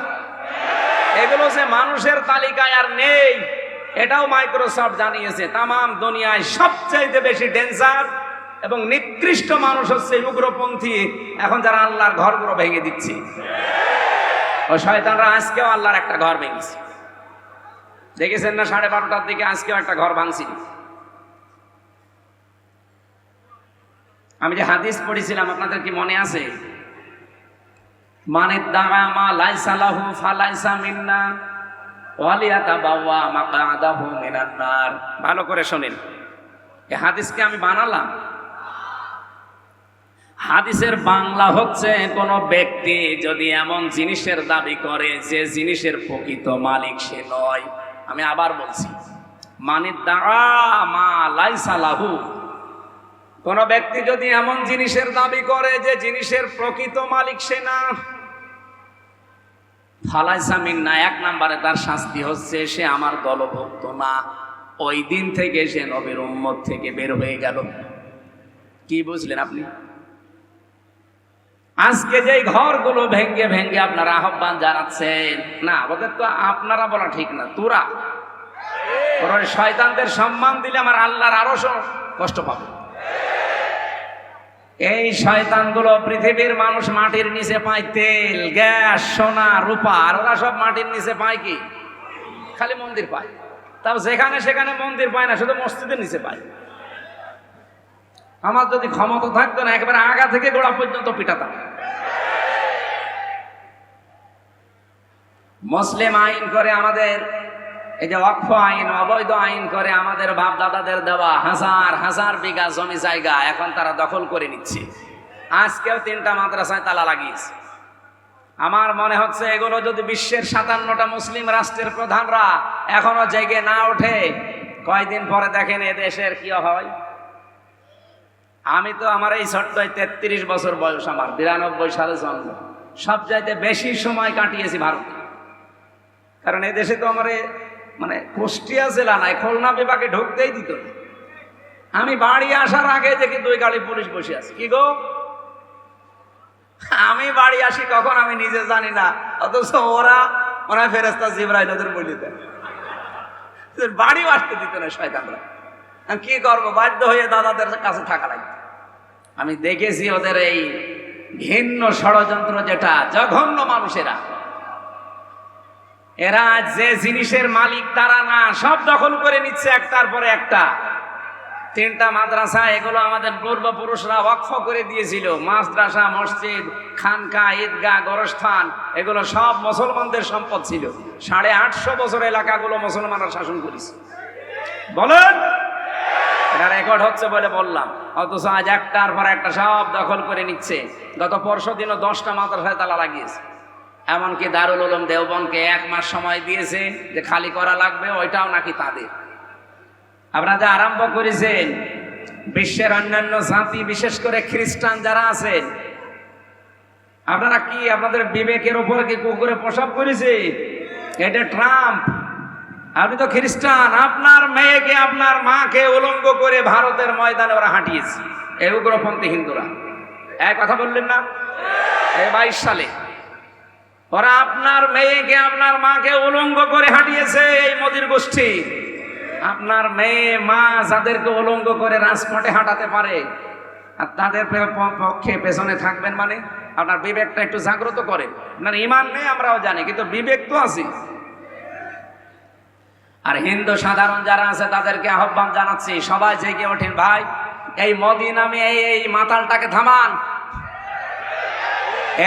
এগুলো যে মানুষের তালিকায় আর নেই এটাও মাইক্রোসফট জানিয়েছে। তাম দুনিয়ায় সবচাইতে বেশি ডেঞ্জার এবং নিকৃষ্ট মানুষ হচ্ছে উগ্রপন্থী, এখন যারা আল্লাহর ঘরগুলো ভেঙে দিচ্ছে। ও শয়তানরা আজকেও আল্লাহর একটা ঘর ভেঙেছে, দেখেছেন না? 12:30টার দিকে আজকেও একটা ঘর ভাঙছিল। আমি যে হাদিস পড়েছিলাম আপনাদের কি মনে আছে? মানে দামা লাইসা লাহু ফালাইসা মিন্না ওয়ালিয়াতাবাওয়া মাকআদাহু মিনান নার। ভালো করে শুনেন, এই হাদিসকে আমি বানালাম। হাদিসের বাংলা হচ্ছে, কোন ব্যক্তি যদি এমন জিনিসের দাবি করে যে জিনিসের প্রকৃত মালিক সে নয়। আমি আবার বলছি, মানে দামা লাইসা লাহু, কোন ব্যক্তি যদি এমন জিনিসের দাবি করে যে জিনিসের প্রকৃত মালিক সে না, ফালাইসা মিন্না, 1 নম্বরে তার শাস্তি হচ্ছে সে আমার দলভুক্ত না। ওই দিন থেকে সে নবীর উম্মত থেকে বের হয়ে গেল। কি বুঝলেন আপনি? আজকে যে ঘরগুলো ভেঙ্গে ভেঙ্গে আপনারা আহ্বান জানাচ্ছেন, না ওদের তো আপনারা বলা ঠিক না, তোরা শয়তানদের সম্মান দিলে আমার আল্লাহর আরো কষ্ট পাবে। এই শয়তানগুলো পৃথিবীর মানুষ মাটির নিচে পায় তেল, গ্যাস, সোনা, রূপা, আর ওরা সব মাটির নিচে পায় কি? খালি মন্দির পায়। তাও যেখানে সেখানে মন্দির পায় না, শুধু মসজিদের নিচে পায়। আমার যদি ক্ষমতা থাকতো না, একেবারে আগা থেকে গোড়া পর্যন্ত পিটাতাম। মুসলিম আইন করে আমাদের, এই যে ওয়াকফ আইন, অবৈধ আইন করে আমাদের বাপ দাদাদের দেওয়া হাজার হাজার বিঘা জমি জায়গা এখন তারা দখল করে নিচ্ছে। আজকেও 3টা মাদ্রাসায় তালা লাগিয়েছে। আমার মনে হচ্ছে এগুলো যদি বিশ্বের 57টা মুসলিম রাষ্ট্রের প্রধানরা এখনো জেগে না ওঠে, কয়দিন পরে দেখেন এ দেশের কি হয়। আমি তো আমার এই ছোট্ট 33 বছর বয়স, আমার 92 সালে জন্ম, সব চাইতে বেশি সময় কাটিয়েছি ভারতে। কারণ এই দেশে তো আমার মানে কুষ্টিয়া জেলা নাই, খুলনা বিভাগে ঢুকতেই দিত না। আমি বাড়ি আসার আগে দেখি 2 গাড়ি পুলিশ বসে আছে। কি গো, আমি বাড়ি আসি কখন আমি নিজে জানি না, অথচ ওরা মনে হয় ফেরেশতা জিবরাইল ওদের বলে দেয়, বাড়িও আসতে দিত না শয়তানরা। আমি কি করবো, বাধ্য হয়ে দাদাদের কাছে থাকা লাগবে। আমি দেখেছি ওদের এই ঘৃণ্য ষড়যন্ত্র, যেটা জঘন্য মানুষেরা, এরা যে জিনিসের মালিক তারা না, সব দখল করে নিচ্ছে একটার পরে একটা। 3টা মাদ্রাসা, এগুলো আমাদের পূর্বপুরুষরা ওয়াকফ করে দিয়েছিল। মাদ্রাসা, মসজিদ, খানকা, ঈদগাহ, গোরস্থান, এগুলো সব মুসলমানদের সম্পদ ছিল। 850 বছর এলাকাগুলো মুসলমানরা শাসন করেছে। বলেন, এটা রেকর্ড হচ্ছে বলে বললাম। অথচ আজ একটার পর একটা সব দখল করে নিচ্ছে। গত পরশু দিনও 10টা মাদ্রাসায় তালা লাগিয়েছে। এমনকি দারুল উলুম দেওবন্দকে 1 মাস সময় দিয়েছে যে খালি করা লাগবে, ওইটাও নাকি তাদের। আপনারা যা আরম্ভ করেছেন, বিশ্বের অন্যান্য জাতি, বিশেষ করে খ্রিস্টান যারা আছেন, আপনারা কি আপনাদের বিবেকের উপর কি কুকুরে প্রসব করেছে? এটা ট্রাম্প। আপনি তো খ্রিস্টান, আপনার মেয়েকে, আপনার মাকে উলঙ্গ করে ভারতের ময়দানে ওরা হাঁটিয়েছে, এই উগ্রপন্থী হিন্দুরা। এক কথা বললেন না? এই 22 সালে ওরা আপনার মেয়েকে, আপনার মাকে উলঙ্গ করে হাঁটিয়েছে এই মোদির গোষ্ঠী। আপনার মেয়ে মা যাদেরকে উলঙ্গ করে রাজপথে হাঁটাতে পারে, আর তাদের পক্ষে পেছনে থাকবেন মানে আপনার বিবেকটা একটু জাগ্রত করেন। আপনার ঈমান নেই আমরাও জানি, কিন্তু বিবেক তো আছে। আর হিন্দু সাধারণ যারা আছে তাদেরকে আহ্বান জানাচ্ছি, সবাই জেগে ওঠেন ভাই, এই মোদি নামে এই মাতালটাকে থামান।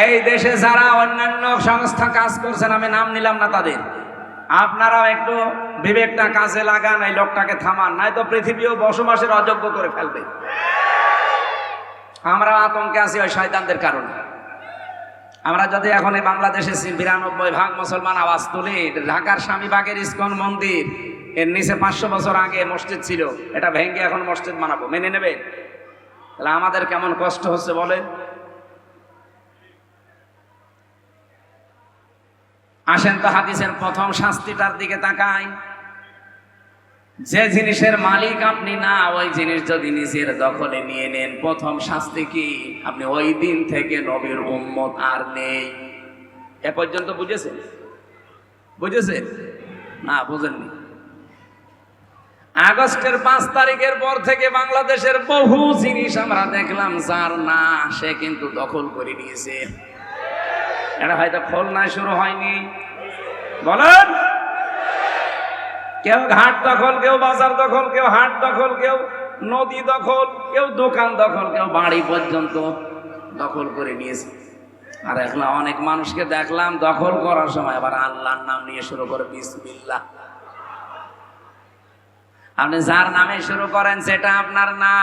এই দেশে যারা অন্যান্য সংস্থা কাজ করছেন, আমি নাম নিলাম না তাদের, আপনারাও একটু বিবেকটা কাজে লাগান, এই লোকটাকে থামান, নয়তো পৃথিবীও বসবাসের অযোগ্য করে ফেলবে। আমরা আতঙ্কে আছি ওই শয়তানদের কারণে। আমরা যদি এখন এই বাংলাদেশে 92% মুসলমান আওয়াজ তুলি, ঢাকার স্বামীবাগের ইস্কন মন্দির এর নিচে 500 বছর আগে মসজিদ ছিল, এটা ভেঙে এখন মসজিদ বানাবো, মেনে নেবেন? তাহলে আমাদের কেমন কষ্ট হচ্ছে বলেন। আসেন তো হাদিসের প্রথম শাস্তিটার দিকে তাকাই। যে জিনিসের মালিক আপনি না, ওই জিনিস যদি নিজের দখলে নিয়ে নেন, প্রথম শাস্তি কি? আপনি ওই দিন থেকে নবীর উম্মত আর নেই। এ পর্যন্ত বুঝেছেন? বুঝেছেন না? বুঝেননি? আগস্টের 5 তারিখের পর থেকে বাংলাদেশের বহু জিনিস আমরা দেখলাম, যার না সে কিন্তু দখল করে নিয়েছে। এটা হয়তো খুলনায় শুরু হয়নি, বলেন। কেউ ঘাট দখল, কেউ বাজার দখল, কেউ হাট দখল, কেউ নদী দখল, কেউ দোকান দখল, কেউ বাড়ি পর্যন্ত দখল করে নিয়েছে। আর এখন অনেক মানুষকে দেখলাম দখল করার সময় আবার আল্লাহর নাম নিয়ে শুরু করে বিসমিল্লাহ। আপনি যার নামে শুরু করেন সেটা আপনার না,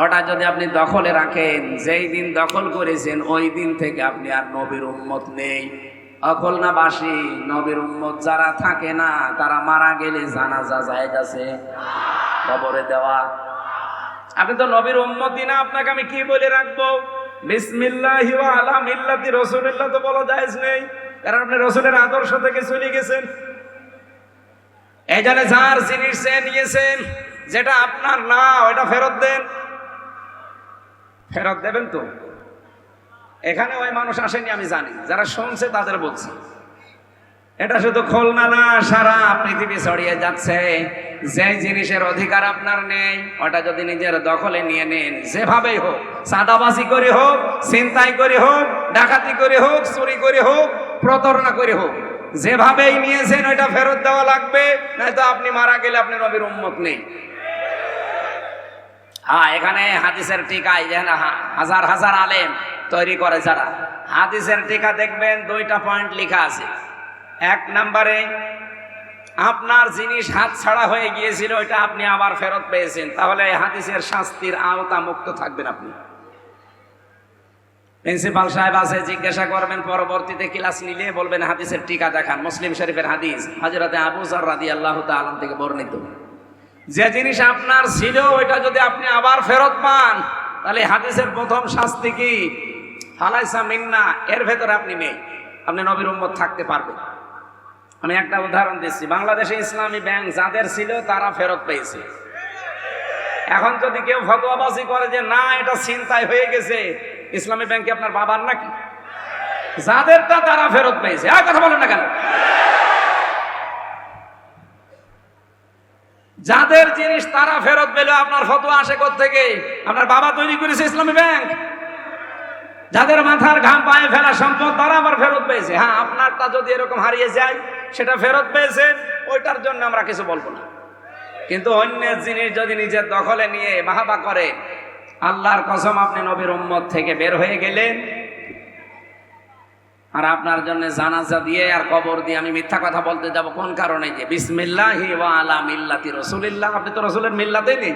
ওটা যদি আপনি দখলে রাখেন, যেই দিন দখল করেছেন ওই দিন থেকে আপনি আর নবীর উম্মত নেই। অখলনাবাসী নবীর উম্মত যারা থাকে না, তারা মারা গেলে জানাজা জায়েজ আছে, কবরে দেওয়া। আপনি তো নবীর উম্মতই না, আপনাকে আমি কি বলে রাখবো? বিসমিল্লাহি ওয়া আলা মিল্লাতি রাসূলিল্লাহ তো বলা জায়েজ নেই, কারণ আপনি রাসূলের আদর্শ থেকে চলে গেছেন। এই জন্য যার জিনিস নিয়েছেন, যেটা আপনার না ওটা ফেরত দেন। ফেরত দেবেন তো? এখানে ওই মানুষ আসেনি আমি জানি, যারা শুনছে তাদের বলছি। এটা শুধু খুলনা না, সারা পৃথিবী ছড়িয়ে যাচ্ছে। যে জিনিসের অধিকার আপনার নেই, ওটা যদি নিজের দখলে নিয়ে নেন, যেভাবেই হোক, চাঁদাবাজি করে হোক, ছিনতাই করে হোক, ডাকাতি করে হোক, চুরি করে হোক, প্রতারণা করে হোক, যেভাবেই নিয়েছেন ওইটা ফেরত দেওয়া লাগবে, নয়তো আপনি মারা গেলে আপনি নবীর উম্মত নেই। হ্যাঁ, এখানে হাদিসের টিকায় হাজার হাজার আলেম তৈরি করে যারা, হাদিসের টিকা দেখবেন 2টা পয়েন্ট লেখা আছে। 1 নম্বরে, আপনার জিনিস হাত ছাড়া হয়ে গিয়েছিল, ওইটা আপনি আবার ফেরত পেয়েছেন, তাহলে হাদিসের শাস্তির আওতা মুক্ত থাকবেন আপনি। প্রিন্সিপাল সাহেব আছে, জিজ্ঞাসা করবেন, পরবর্তীতে ক্লাস নিলে বলবেন হাদিসের টিকা দেখান। মুসলিম শরীফের হাদিস, হযরতে আবু যর রাদিয়াল্লাহু তাআলা থেকে বর্ণিত। যে জিনিস আপনার ছিল ওইটা যদি আপনি আবার ফেরত পান, তাহলে হাদিসের প্রথম শাস্তি কি? ফালাইসা মিন্না, এর ভেতরে আপনি নেই, আপনি নবীর উম্মত থাকতে পারবেন। আমি একটা উদাহরণ দিচ্ছি। বাংলাদেশে ইসলামী ব্যাংক যাদের ছিল তারা ফেরত পেয়েছে। এখন যদি কেউ ফতোয়াবাজি করে যে না এটা ছিনতাই হয়ে গেছে, ইসলামী ব্যাংকে আপনার বাবার নাকি? যাদেরটা তারা ফেরত পেয়েছে। আর কথা বলেন না কেন? যাদের জিনিস তারা ফেরত পেল, আপনার ফতোয়া আসে কোত্থেকে? আপনার বাবা তৈরি করেছে ইসলামী ব্যাংক। যাদের মাথার ঘাম পায়ে ফেলা সম্পদ, তারা আবার ফেরত পেয়েছে। হ্যাঁ, আপনারটা যদি এরকম হারিয়ে যায়, সেটা ফেরত পেয়েছেন, ওইটার জন্য আমরা কিছু বলবো না। কিন্তু অন্যের জিনিস যদি নিজের দখলে নিয়ে বাহাবা করে, আল্লাহর কসম আপনি নবীর উম্মত থেকে বের হয়ে গেলেন। আর আপনার জন্য জানাজা দিয়ে আর কবর দিয়ে আমি মিথ্যা কথা বলতে যাব কোন কারণে? যে বিসমিল্লাহি ওয়া আলা মিল্লাতি রাসূলিল্লাহ, আপনি তো রাসূলের মিল্লাতেই নেই।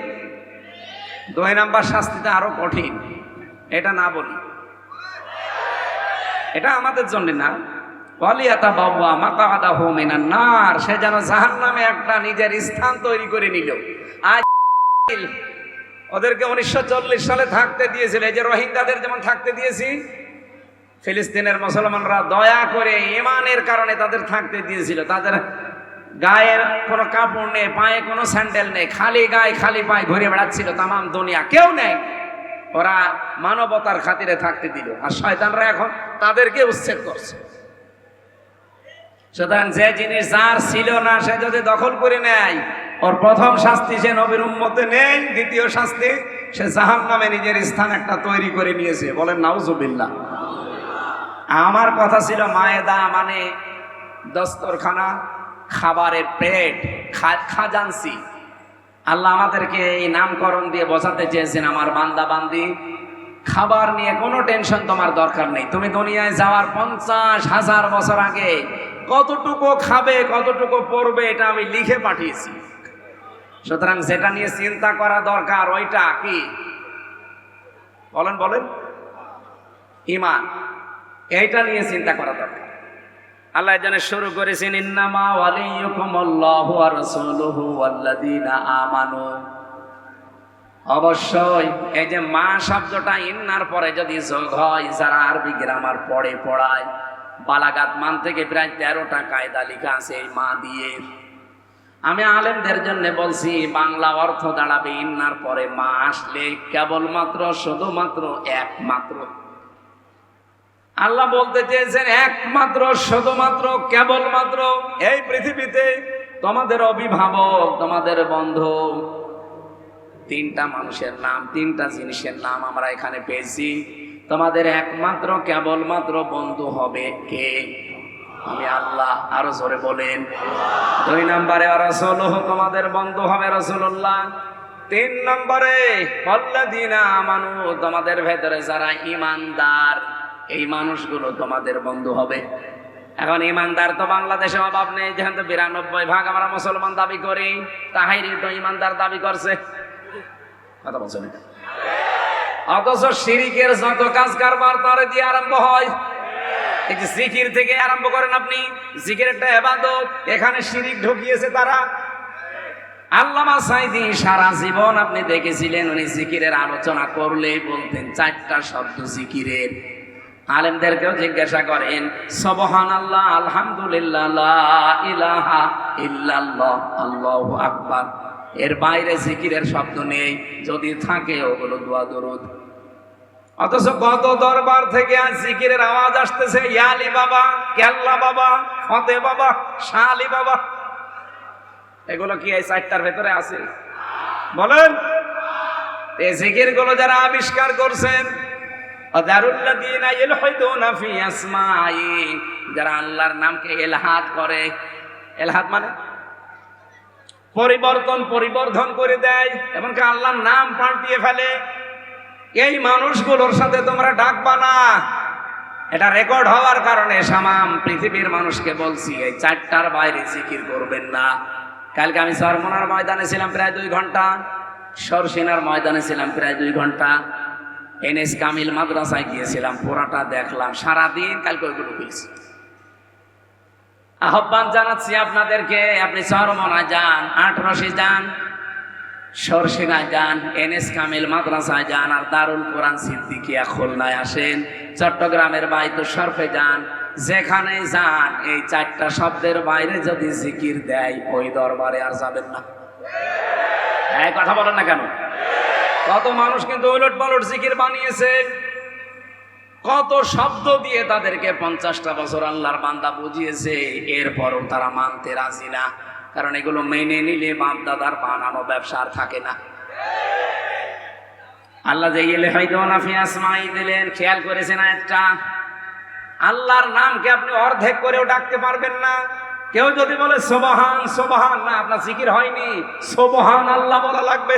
2 নাম্বার শাস্তিটা আরো কঠিন, এটা না বলি, এটা আমাদের জন্য না। ওয়ালিয়াতাবাওয়া মাকআদাহু মিনান নার, সে যেন জাহান্নামে একটা নিজের স্থান তৈরি করে নিল। আজ ওদেরকে 1940 সালে থাকতে দিয়েছিল, এই যে রোহিঙ্গাদের যেমন থাকতে দিয়েছি, ফিলিস্তিনের মুসলমানরা দয়া করে ঈমানের কারণে তাদের থাকতে দিয়েছিল। তাদের গায়ে কোনো কাপড় নেই, পায়ে কোনো স্যান্ডেল নেই, খালি গায়ে খালি পায়ে ঘুরে বেড়াচ্ছিল তামাম দুনিয়া, কেউ নেই। ওরা মানবতার খাতিরে থাকতে দিল, আর শয়তানরা এখন তাদেরকে উচ্ছেদ করছে। সুতরাং যে জিনিস যার ছিল না, সে যদি দখল করে নেয়, ওর প্রথম শাস্তি সে নবীর উম্মতে নেই, দ্বিতীয় শাস্তি সে জাহান্নামে নিজের স্থান একটা তৈরি করে নিয়েছে। বলেন নাউজুবিল্লাহ। আমার কথা ছিল মায়েদা মানে দস্তরখানা, খাবারের প্লেট, খাজানসি। আল্লাহ আমাদেরকে এই নামকরণ দিয়ে বোঝাতে চেয়েছেন, আমার বান্দা বান্দি খাবার নিয়ে কোনো টেনশন তোমার দরকার নেই। তুমি দুনিয়ায় যাওয়ার 50,000 বছর আগে কতটুকু খাবে, কতটুকু পড়বে, এটা আমি লিখে পাঠিয়েছি। সুতরাং যেটা নিয়ে চিন্তা করা দরকার ওইটা কি? বলেন বলেন, ঈমান। এইটা নিয়ে চিন্তা করা দরকার। আল্লাহ জানে শুরু করেছেন, ইন্নামা ওয়ালিয়ুকুমুল্লাহু ওয়া রাসূলুহু ওয়াল্লাযীনা আমানু। অবশ্যই এই যে মা শব্দটা ইন্নার পরে যদি যোগ হয়, যারা আরবি গ্রামার পড়ে পড়ায়, বালাগাত মান থেকে প্রায় 13টা কায়দা লেখা আছে এই মা দিয়ে। আমি আলেমদের জন্য বলছি, বাংলা অর্থ দাঁড়াবে ইন্নার পরে মা আসলে কেবলমাত্র, শুধুমাত্র, একমাত্র। আল্লাহ বলতে চেয়েছেন একমাত্র, শুধুমাত্র, কেবলমাত্র এই পৃথিবীতে তোমাদের অভিভাবক, তোমাদের বন্ধু, 3টা মানুষের নাম, 3টা জিনিসের নাম আমরা এখানে পেয়েছি। তোমাদের একমাত্র, কেবলমাত্র বন্ধু হবে কে? আমি আল্লাহ। আরো জোরে বলেন। 2 নম্বরে রাসূলুহু, তোমাদের বন্ধু হবে রাসূলুল্লাহ। 3 নম্বরে আল্লাযীনা আমানু, তোমাদের ভেতরে যারা ঈমানদার, এই মানুষগুলো তোমাদের বন্ধু হবে। এখন ঈমানদার তো বাংলাদেশে অভাব নেই, যেহেতু 92% আমরা মুসলমান দাবি করি। তাহিরি তো ঈমানদার দাবি করছে, কথা বলছেন। অথচ শিরিকের যত কাজ কারবার তার দিয়ে আরম্ভ হয়। এই যে জিকির থেকে আরম্ভ করেন আপনি, জিকির একটা ইবাদত, এখানে শিরিক ঢুকিয়েছে তারা। আল্লামা সাঈদী সারা জীবন আপনি দেখেছিলেন, উনি জিকিরের আলোচনা করলেই বলতেন 4টা শব্দ জিকিরের। আলেমদেরকেও জিজ্ঞাসা করেন, সুবহানাল্লাহ, আলহামদুলিল্লাহ, লা ইলাহা ইল্লাল্লাহ, আল্লাহু আকবার। এর বাইরে জিকিরের শব্দ নেই, যদি থাকে ওগুলো দোয়া দরুদ। অথচ কত দরবার থেকে আজ জিকিরের আওয়াজ আসতেছে, ইয়া আলী বাবা, কেল্লা বাবা, ফতে বাবা, শাহ আলী বাবা। এগুলো কি এই 4টার ভেতরে আছে? বলেন। এই জিকির গুলো যারা আবিষ্কার করছেন, আযারুল্লাযীনা ইলহাদুনা ফি আসমাই, যারা আল্লাহর নামকে ইলহাদ করে। ইলহাদ মানে পরিবর্ধন করে দেয়, এমনকি আল্লাহর নাম পাল্টিয়ে ফেলে। এই মানুষগুলোর সাথে তোমরা ডাকবা না। এটা রেকর্ড হওয়ার কারণে সামাম পৃথিবীর মানুষকে বলছি, এই 4টার বাইরে জিকির করবেন না। কালকে আমি চরমনার ময়দানে ছিলাম প্রায় 2 ঘন্টা, সরসিনার ময়দানে ছিলাম প্রায় 2 ঘন্টা, এনএস কামিল মাদ্রাসায় গিয়েছিলাম, পুরাটা দেখলাম সারাদিন। কালকে ওইগুলো পেয়েছি। আহ্বান জানাচ্ছি আপনাদেরকে, আপনি চরমনায় যান, 8রশি যান, সরসিনায় যান, এনএস কামিল মাদ্রাসায় যান, আর দারুল কোরআন সিদ্দিকিয়া খুলনায় আসেন, চট্টগ্রামের বাইতুল শরফে যান, যেখানে যান এই 4টা শব্দের বাইরে যদি জিকির দেয়, ওই দরবারে আর যাবেন না। এই কথা বলেন না কেন? কত মানুষ কিন্তু উলট পালট জিকির বানিয়েছে, কত শব্দ দিয়ে তাদেরকে 50টা বছর আল্লাহর বান্দা বুঝিয়েছে, এরপরও তারা মানতে রাজি না। কারণ এগুলো মেনে নিলে বাপ দাদার বানানো ব্যবসা আর থাকে না। আল্লাহ যে ইলহাদুনা ফি আসমাই দিলেন, খেয়াল করেছেন একটা, আল্লাহর নামকে আপনি অর্ধেক করেও ডাকতে পারবেন না। কেউ যদি বলে সুবহান সুবহান, না, আপনার জিকির হয়নি। সুবহান আল্লাহ বলা লাগবে,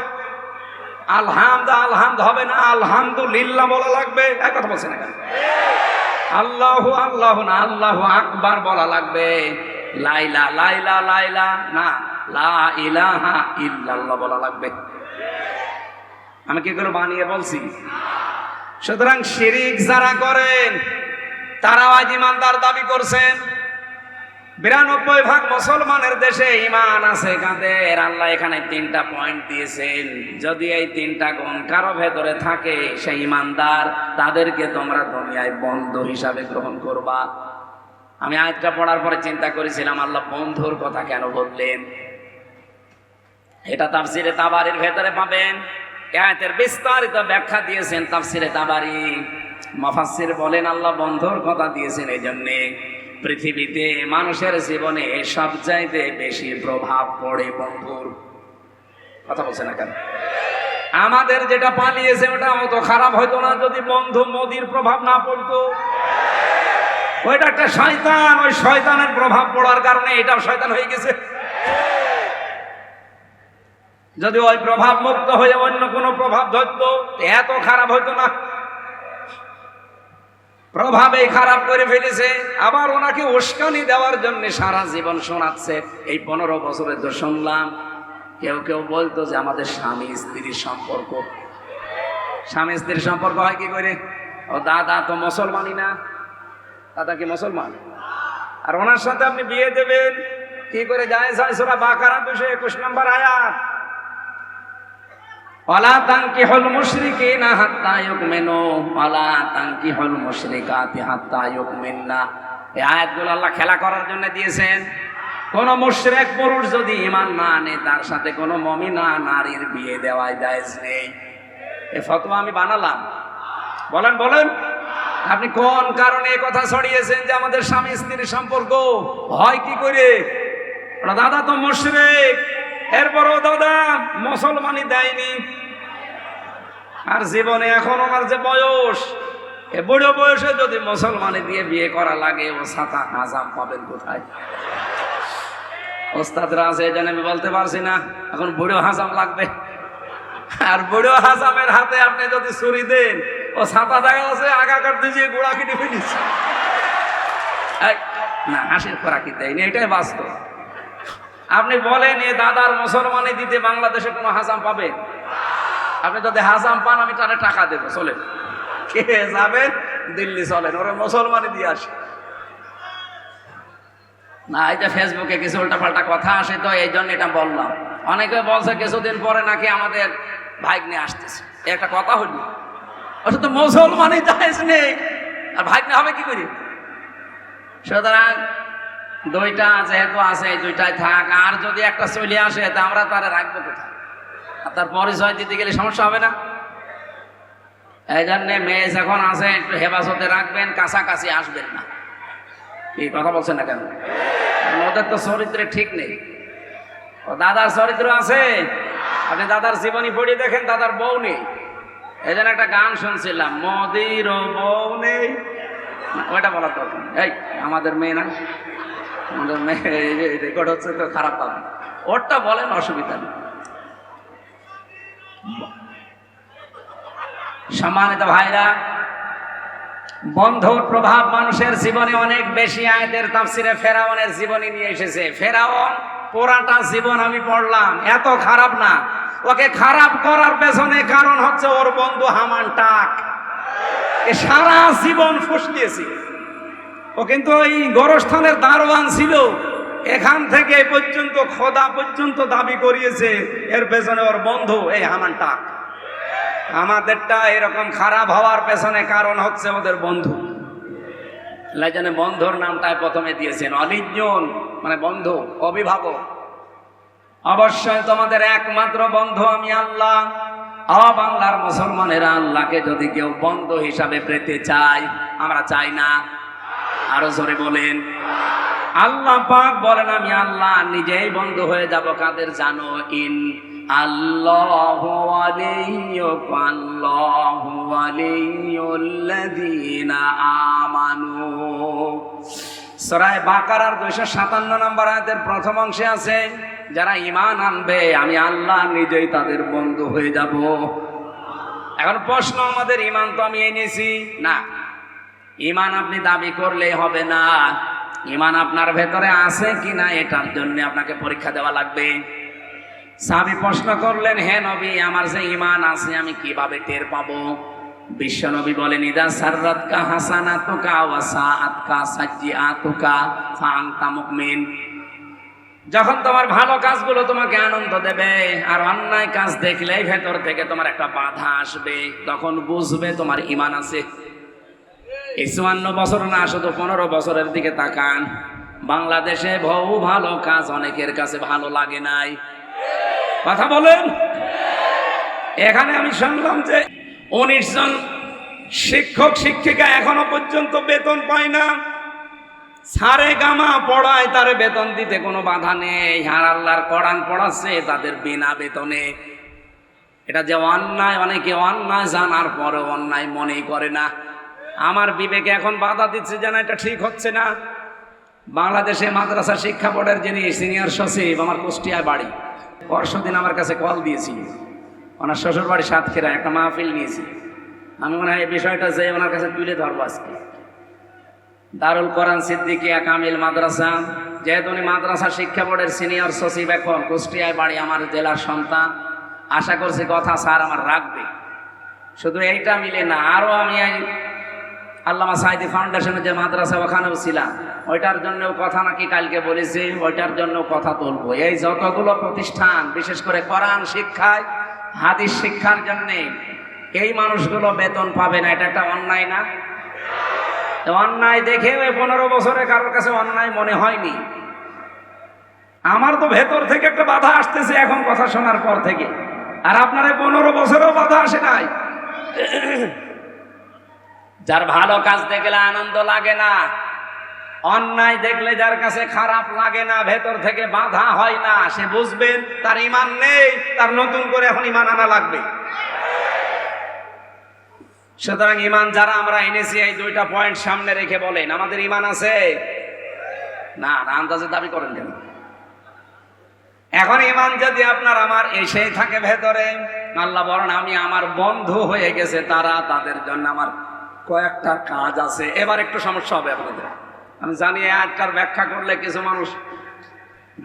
আলহামদ হবে না, আলহামদুলিল্লাহ বলা লাগবে। এক কথা বলছেন না? আল্লাহু আল্লাহু না, আল্লাহু আকবার বলা লাগবে। লাইলা লাইলা লাইলা না, লা ইলাহা ইল্লাল্লাহ বলা লাগবে। আমি কি করে বানিয়ে বলছি? সুতরাং শিরিক যারা করেন তারাও আজ ঈমানদার দাবি করছেন। 92% মুসলমানের দেশে ঈমান আছে কাদের? আল্লাহ এখানে 3টা পয়েন্ট দিয়েছেন। যদি এই 3টা গুণ কারো ভেতরে থাকে, সেই ঈমানদার, তাদেরকে তোমরা দুনিয়ায় বন্ধু হিসাবে গ্রহণ করবা। আমি আয়াতটা পড়ার পরে চিন্তা করেছিলাম, আল্লাহ বন্ধুর কথা কেন বললেন? এটা তাফসিরে তাবারির ভেতরে পাবেন। আয়াতের বিস্তারিত ব্যাখ্যা দিয়েছেন তাফসিরে তাবারি। মুফাসসির বলেন, আল্লাহ বন্ধুর কথা দিয়েছেন এই জন্যে, পৃথিবীতে মানুষের জীবনে সবচাইতে বেশি প্রভাব পড়ে বন্ধুর। কথা বলছে না কেন? আমাদের যেটা পালিয়েছে ওটা অত খারাপ হয়তো না যদি বন্ধু মোদির প্রভাব না পড়তো। ওইটা একটা শয়তান, ওই শয়তানের প্রভাব পড়ার কারণে এটাও শয়তান হয়ে গেছে। যদি ওই প্রভাব মুক্ত হয়ে অন্য কোনো প্রভাব ধরতো এত খারাপ হইতো না। প্রভাবে খারাপ করে ফেলেছে। আবার ওনাকে উস্কানি দেওয়ার জন্য সারা জীবন শোনাচ্ছে। এই 15 বছরে তো শুনলাম কেউ কেউ বলতো যে আমাদের স্বামী স্ত্রীর সম্পর্ক, স্বামী স্ত্রীর সম্পর্ক হয় কি করে? ও দাদা তো মুসলমানই না, দাদা কি মুসলমান? আর ওনার সাথে আপনি বিয়ে দেবেন কি করে? যায় সূরা বাকারা 221 নম্বর আয়াত, ওয়ালা তানকিহুল মুশরিকিনা হাত্তা ইউমিনু ওয়ালা তানকিহুল মুশরিকাতি হাত্তা ইউমিননা। এই আয়াতগুলো আল্লাহ খেলা করার জন্য দিয়েছেন। কোন মুশরিক পুরুষ যদি ঈমান না আনে তার সাথে কোন মুমিনা নারীর বিয়ে দেওয়া জায়েজ নেই। এই ফতোয়া আমি বানালাম। বলেন বলেন, আপনি কোন কারণে এই কথা ছড়িয়েছেন যে আমাদের স্বামী স্ত্রীর সম্পর্ক হয় কি করে? ওরা দাদা তো মুশরিক, এরপরও দাদা মুসলমানই দেয়নি। আর জীবনে এখন ওনার যে বয়স, এ বুড়ো বয়সে যদি মুসলমানে দিয়ে বিয়ে করা লাগে ও ছাতা হাজাম পাবেন কোথায়? ওস্তাদরা আছে এই জন্য আমি বলতে পারছি না। এখন বুড়ো হাজাম লাগবে, আর বুড়ো হাজামের হাতে আপনি যদি ছুরি দেন ও ছাতা দেখা আছে আগা কাটতে যে গোড়া কেটে ফেলিস। না, হাসির খোরা কি দেয়নি, এটাই বাস্তব। আপনি বলেন এ দাদার মুসলমানে দিতে বাংলাদেশে কোনো হাজাম পাবে? আপনি যদি হাজাম পান আমি তাহলে টাকা দেবো, চলেন। কে যাবেন? দিল্লি চলেন, ওরা মুসলমানে দিয়ে আসে না। এই যে ফেসবুকে কিছু উল্টাপাল্টা কথা আসে তো এই জন্য এটা বললাম। অনেকে বলছে কিছুদিন পরে নাকি আমাদের ভাগ্নে আসতেছে, একটা কথা হইল। ওটা তো মুসলমানই জায়েজ নেই, আর ভাগ্নে হবে কি করি? সুতরাং দুইটা যেহেতু আছে এই দুইটাই থাক। আর যদি একটা চলে আসে তা আমরা তারা রাখবো কোথায়? আর তার পরিচয় দিতে গেলে সমস্যা হবে না? এই জন্যে মেয়ে যখন আছে একটু হেফাজতে রাখবেন, কাছাকাছি আসবেন না। কি কথা বলছেন না কেন? ওদের তো চরিত্রে ঠিক নেই। ও দাদার চরিত্র আছে, আপনি দাদার জীবনী পড়িয়ে দেখেন, দাদার বউ নেই। এই জন্য একটা গান শুনছিলাম, মোদির বউ নেই। ওইটা বলার দরকার। এই আমাদের মেয়ে না, আমাদের মেয়ে রেকর্ড হচ্ছে তো খারাপ পাবে, ওরটা বলেন, অসুবিধা নেই। সম্মানিত ভাইরা, বন্ধুর প্রভাব মানুষের জীবনে অনেক বেশি। আয়াতের তাফসিরে ফেরাউনের জীবনী নিয়ে এসেছে। ফেরাউন পুরাটা জীবন আমি পড়লাম, এত খারাপ না। ওকে খারাপ করার পেছনে কারণ হচ্ছে ওর বন্ধু হামান টাক। সারা জীবন ফুস দিয়েছে ও, কিন্তু ওই গোরস্থানের দারোয়ান ছিল, এখান থেকে পর্যন্ত খোদা পর্যন্ত দাবি করিয়েছে। এর পেছনে ওর বন্ধু এই হামান টাক। আমাদেরটা এরকম খারাপ হওয়ার পেছনে কারণ হচ্ছে ওদের বন্ধু। লাইজানে বন্ধুর নামটাই প্রথমে দিয়েছেন অলিজন, মানে বন্ধু, অভিভাবক। অবশ্যই তোমাদের একমাত্র বন্ধু আমি আল্লাহ। বাংলার মুসলমানেরা আল্লাহকে যদি কেউ বন্ধু হিসাবে পেতে চায়, আমরা চাই না। আরো জোরে বলেন। আল্লাহ পাক বলেন আমি আল্লাহ নিজেই বন্ধু হয়ে যাব কাদের জানো? ইন আল্লাহু ওয়ালিয়ুল্লাযীনা আমানু। সূরা বাকারার 257 নম্বর আয়াতের প্রথম অংশে আছে, যারা ঈমান আনবে আমি আল্লাহ নিজেই তাদের বন্ধু হয়ে যাব। এখন প্রশ্ন, আমাদের ঈমান তো আমি এনেছি না। ঈমান আপনি দাবি করলেই হবে না, ঈমান আপনার ভেতরে আছে কিনা এটার জন্য আপনাকে পরীক্ষা দেওয়া লাগবে। সাহাবী প্রশ্ন করলেন, হে নবী, আমার যে ঈমান আছে আমি কিভাবে টের পাবো? বিশ্ব নবী বলেন, ইদা সাররাতকা হাসানাতুকা ওয়া সাআতকা সাজ্জিআতুকা ফাআনতা মুমিন। যখন তোমার ভালো কাজগুলো তোমাকে আনন্দ দেবে আর অন্যায় কাজ দেখলেই ভেতর থেকে তোমার একটা বাধা আসবে, তখন বুঝবে তোমার ঈমান আছে। এই 54 বছর না, শুধু 15 বছরের দিকে তাকান। বাংলাদেশে বহু ভালো কাজ অনেকের কাছে ভালো লাগে নাই। কথা বলেন। এখানে আমি শুনলাম যে 19 জন শিক্ষক শিক্ষিকা এখনো পর্যন্ত বেতন পায় না। সারে গামা পড়ায়, তারে বেতন দিতে কোনো বাধা নেই। আর আল্লাহর কোরআন পড়াচ্ছে তাদের বিনা বেতনে। এটা যে অন্যায়, অনেকে অন্যায় জানার পরে অন্যায় মনেই করে না। আমার বিবেকে এখন বাধা দিচ্ছে যে না, এটা ঠিক হচ্ছে না। বাংলাদেশে মাদ্রাসা শিক্ষা বোর্ডের যিনি সিনিয়র সচিব, আমার কুষ্টিয়ায় বাড়ি, পরশুদিন আমার কাছে কল দিয়েছি। ওনার শ্বশুর বাড়ি সাতক্ষীরা, একটা মাহফিল নিয়েছি। আমি মনে হয় এই বিষয়টা যে ওনার কাছে তুলে ধরবো আজকে। দারুল কোরআন সিদ্দিকিয়া কামিল মাদ্রাসা, যেহেতু উনি মাদ্রাসা শিক্ষা বোর্ডের সিনিয়র সচিব, এখন কুষ্টিয়ায় বাড়ি, আমার জেলার সন্তান। আশা করছি কথা স্যার আমার রাখবে। শুধু এইটা মিলে না, আরও আমি আল্লামা সাঈদী ফাউন্ডেশনের যে মাদ্রাসা, ওখানেও ছিলাম। ওইটার জন্যও কথা নাকি কালকে বলেছি, ওইটার জন্য কথা তুলবো। এই যতগুলো প্রতিষ্ঠান বিশেষ করে কোরআন শিক্ষায়, হাদিস শিক্ষার জন্যে এই মানুষগুলো বেতন পাবে না, এটা একটা অন্যায় না? অন্যায় দেখে ওই 15 বছরে কারোর কাছে অন্যায় মনে হয়নি। আমার তো ভেতর থেকে একটা বাধা আসতেছে এখন কথা শোনার পর থেকে। আর আপনার 15 বছরেও বাধা আসে নাই। যার ভালো কাজ দেখলে আনন্দ লাগে না, অন্যায় দেখলে যার কাছে খারাপ লাগে না, ভেতর থেকে বাধা হয় না, সে বুঝবেন তার ঈমান নেই, তার নতুন করে এখন ঈমান আনা লাগবে। সুতরাং ঈমান যারা আমরা এনেছি, এই দুইটা পয়েন্ট সামনে রেখে বলেন, আমাদের ঈমান আছে? না না, আন্দাজে দাবি করেন কেন? এখন ঈমান যদি আপনার আমার এসেই থাকে ভেতরে, আল্লাহ বলেন আমি আমার বন্ধু হয়ে গেছে তারা, তাদের জন্য আমার কয়েকটা কাজ আছে। এবার একটু সমস্যা হবে আপনাদের। আমি জানি আজকাল ব্যাখ্যা করলে কিছু মানুষ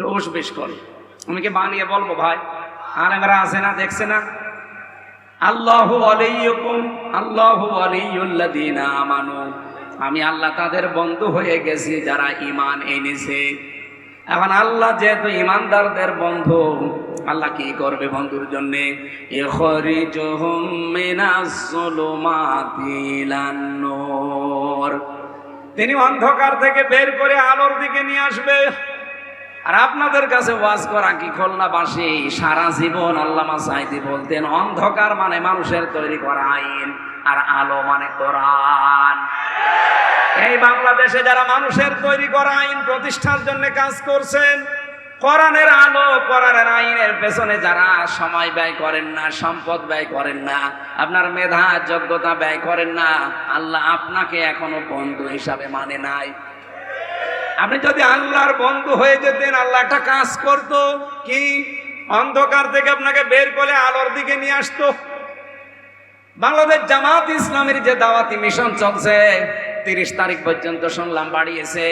দোষ বেশ করে। আমি কি বানিয়ে বলবো ভাই? আর আমরা আছে না, দেখছে না, আল্লাহু ওয়ালিয়ুকুম আল্লাহু ওয়ালিয়ুল্লাযীনা আমানু, আমি আল্লাহ তাদের বন্ধু হয়ে গেছি যারা ঈমান এনেছে। এখন আল্লাহ যেহেতু ঈমানদারদের বন্ধু, আল্লাহ কি করবে বন্ধুর জন্য? ইখরিজুহুম মিনাস যুলুমাতি ইলান নূর, তিনি অন্ধকার থেকে বের করে আলোর দিকে নিয়ে আসবে। আর আপনাদের কাছে ওয়াজ করা কি খুলনাবাসী সারা জীবন আল্লামা সাঈদী বলতেন, অন্ধকার মানে মানুষের তৈরি করা আইন, আর আলো মানে কোরআন। এই বাংলাদেশে যারা মানুষের তৈরি করা আইন প্রতিষ্ঠার জন্য কাজ করছেন, কোরআনের আলো, কোরআনের আইনের পেছনে যারা সময় ব্যয় করেন না, সম্পদ ব্যয় করেন না, আপনার মেধা যোগ্যতা ব্যয় করেন না, আল্লাহ আপনাকে এখনো বন্ধু হিসাবে মানে নাই। আপনি যদি আল্লাহর বন্ধু হয়ে যেতেন, আল্লাহ একটা কাজ করতো কি, অন্ধকার থেকে আপনাকে বের করে আলোর দিকে নিয়ে আসতো। বাংলাদেশ জামাত ইসলামের যে দাওয়াতি মিশন চলছে, 30 তারিখ পর্যন্ত শুনলাম বাড়িয়েছে।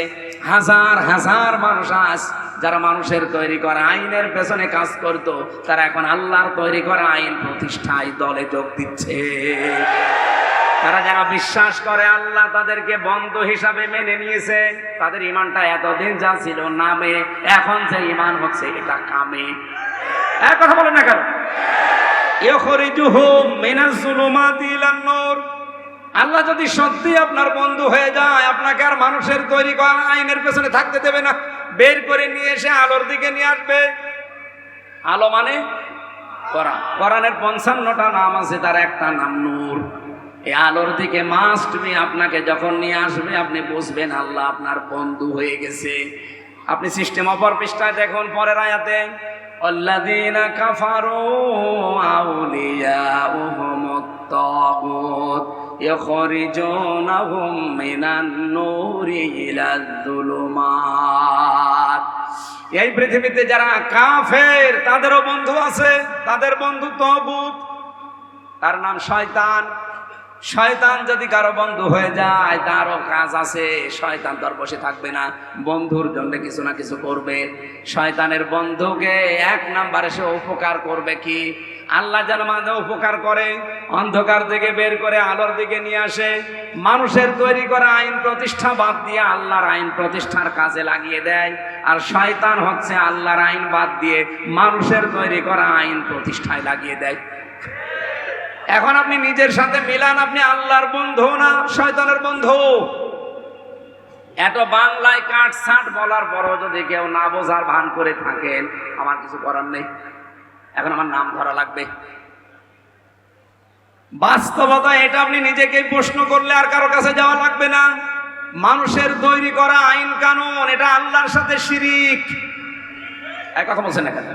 হাজার হাজার মানুষ আজ যারা মানুষের তৈরি করা আইনের পেছনে কাজ করত, তারা এখন আল্লাহর তৈরি করা আইন প্রতিষ্ঠায় দলে যোগ দিচ্ছে। তারা যারা বিশ্বাস করে আল্লাহ তাদেরকে বন্ধু হিসাবে মেনে নিয়েছে, তাদের ঈমানটা এতদিন যা ছিল নামে, এখন যে ঈমান হচ্ছে এটা কামে। এক কথা বলেন না কেন? ইখরিজুহুম মিনাজ যুলুমাতি ইলান নূর, আল্লাহ যদি সত্যি আপনার বন্ধু হয়ে যায়, আপনাকে আর মানুষের তৈরি করা আইনের পেছনে থাকতে দেবে না, বের করে নিয়ে এসে আলোর দিকে নিয়ে আসবে। আলো মানে কোরআন। কোরআনের 55টা নাম আছে, তার একটা নাম নূর। এই আলোর দিকে মাস্ট বি আপনাকে যখন নিয়ে আসবে, আপনি বুঝবেন আল্লাহ আপনার বন্ধু হয়ে গেছে। আপনি সিস্টেম অপর পৃষ্ঠায় দেখুন, পরের আয়াতে, আল্লাযীনা কাফারু আউলিয়াউহুমুত তাগুত ইখরিজুনাহুম মিনান নূরি ইলাজ যুলুমাত। এই পৃথিবীতে যারা কাফের, তাদেরও বন্ধু আছে, তাদের বন্ধু তাগুত, তার নাম শয়তান। শয়তান যদি কারো বন্ধু হয়ে যায়, তারও কাজ আছে। শয়তান তো আর বসে থাকবে না, বন্ধুর জন্য কিছু না কিছু করবে। শয়তানের বন্ধুকে 1 নম্বরে সে উপকার করবে কি? আল্লাহ যেন মাঝে উপকার করে, অন্ধকার থেকে বের করে আলোর দিকে নিয়ে আসে, মানুষের তৈরি করা আইন প্রতিষ্ঠা বাদ দিয়ে আল্লাহর আইন প্রতিষ্ঠার কাজে লাগিয়ে দেয়। আর শয়তান হচ্ছে আল্লাহর আইন বাদ দিয়ে মানুষের তৈরি করা আইন প্রতিষ্ঠায় লাগিয়ে দেয়। এখন আপনি নিজের সাথে মিলান, আপনি আল্লাহর বন্ধু না শয়তানের বন্ধু? এত বাংলায় কাট ছাট বলার পরও যদি কেউ না বোঝার ভান করে থাকেন, আমার কিছু করার নেই। এখন আমার নাম ধরা লাগবে। বাস্তবতা এটা, আপনি নিজেকে প্রশ্ন করলে আর কারো কাছে যাওয়া লাগবে না। মানুষের তৈরি করা আইন কানুন এটা আল্লাহর সাথে শিরিক। এক কথা বলছেন না কেন?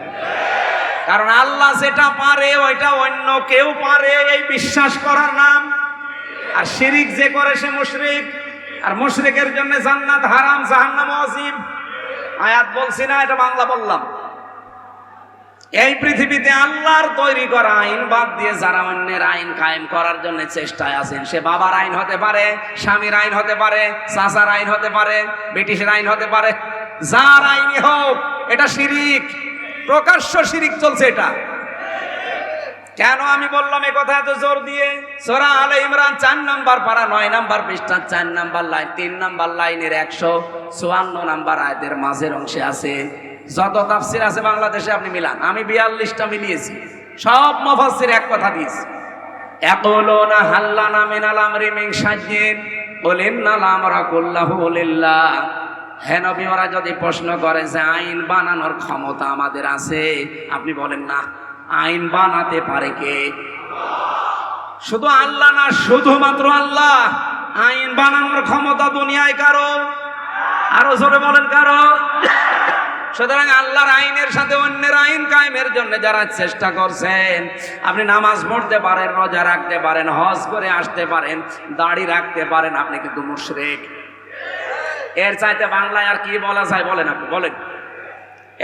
কারণ আল্লাহ যেটা পারে ওইটা অন্য কেউ পারে এই বিশ্বাস করার নাম। আর শিরিক যে করে সে মুশরিক। আর মুশরিকের জন্য জান্নাত হারাম, জাহান্নাম ওয়াজিব। আয়াত বলছি না, এটা বাংলা বললাম। এই পৃথিবীতে আল্লাহর তৈরি করা আইন বাদ দিয়ে যারা অন্যের আইন কায়েম করার জন্য চেষ্টায় আছেন, সে বাবার আইন হতে পারে, স্বামীর আইন হতে পারে, চাচার আইন হতে পারে, ব্রিটিশের আইন হতে পারে, যার আইনই হোক এটা শিরিক, প্রকাশ্য শিরিক চলছে এটা। কেন আমি বললাম এই কথা এত জোর দিয়ে? সূরা আলে ইমরান 4 নম্বর পারা 9 নম্বর পৃষ্ঠা 4 নম্বর লাইন 3 নম্বর লাইনের 154 নম্বর আয়াতের মাঝের অংশে আছে। যত তাফসীর আছে বাংলাদেশে আপনি মিলান, আমি 42টা মিলিয়েছি, সব মুফাসসির এক কথা দিয়েছে। ইয়াকুলুনা হাল্লানা মিনাল আমরি মিন শাইইন কুল ইন্নাল আমরা কুল্লাহু লিল্লাহ। হে নবী, ওরা যদি প্রশ্ন করে যে আইন বানানোর ক্ষমতা আমাদের আছে, আপনি বলেন না, আইন বানাতে পারে কে? শুধু আল্লাহ না, শুধুমাত্র আল্লাহ। আইন বানানোর ক্ষমতা দুনিয়ায় কারো? আরো জোরে বলেন কারো? সুতরাং আল্লাহর আইনের সাথে অন্যের আইন কায়েমের জন্য যারা চেষ্টা করছেন, আপনি নামাজ পড়তে পারেন, রোজা রাখতে পারেন, হজ করে আসতে পারেন, দাড়ি রাখতে পারেন, আপনি কিন্তু মুশরিক। এর চাইতে বাংলায় আর কি বলা যায় বলেন? আপনি বলেন।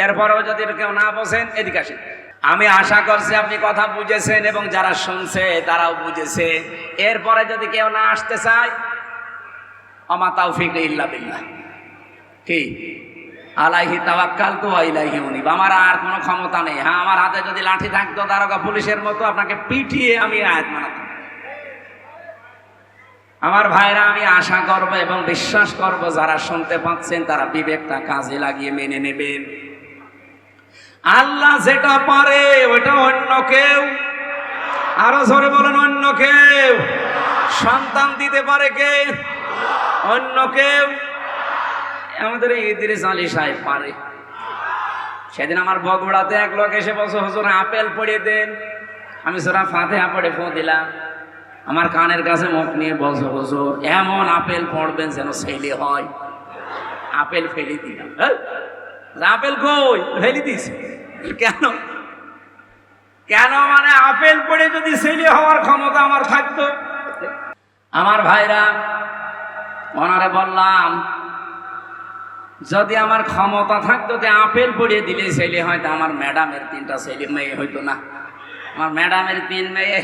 এরপরেও যদি কেউ না বোঝেন, এদিকে আসেন। আমি আশা করছি আপনি কথা বুঝেছেন এবং যারা শুনছে তারাও বুঝেছে। এরপরে যদি কেউ না আসতে চায়, আমা তাওফিক ইল্লা বিল্লাহ। কি আলাইহি তাওয়াক্কালতু ওয়া ইলাইহি উনীব। আমার আর কোনো ক্ষমতা নেই। হ্যাঁ, আমার হাতে যদি লাঠি থাকতো দারোগা পুলিশের মতো আপনাকে পিটিয়ে আমি আয়াত মানাতাম। আমার ভাইরা, আমি আশা করব এবং বিশ্বাস করব যারা শুনতে পাচ্ছেন তারা বিবেকটা কাজে লাগিয়ে মেনে নেবেন। আল্লাহ যেটা পারে ওটা অন্য কেউ, আরো জোরে বলেন, অন্য কেউ। সন্তান দিতে পারে কে? অন্য কেউ। আমাদের ইদ্রিস আলী সাহেব পারে। সেদিন আমার বগুড়াতে এক লোক এসে বলছে, হুজুর আপেল পড়িয়ে দেন। আমি সূরা ফাতিহা পড়ে ফু দিলাম। আমার কানের কাছে মুখ নিয়ে বলছে, হুজুর এমন আপেল পড়বেন যেন ছেলে হয়। আপেল ফেলে দিলাম। আপেল কই? ফেলে দিছি। কেন? কেন মানে আপেল পড়ে যদি ছেলে হওয়ার ক্ষমতা আমার থাকতো? আমার ভাইরা, ওনারে বললাম, যদি আমার ক্ষমতা থাকতো যে আপেল পড়িয়ে দিলে ছেলে হয়তো আমার ম্যাডামের 3টা ছেলে মেয়ে হইতো না। আমার ম্যাডামের 3 মেয়ে।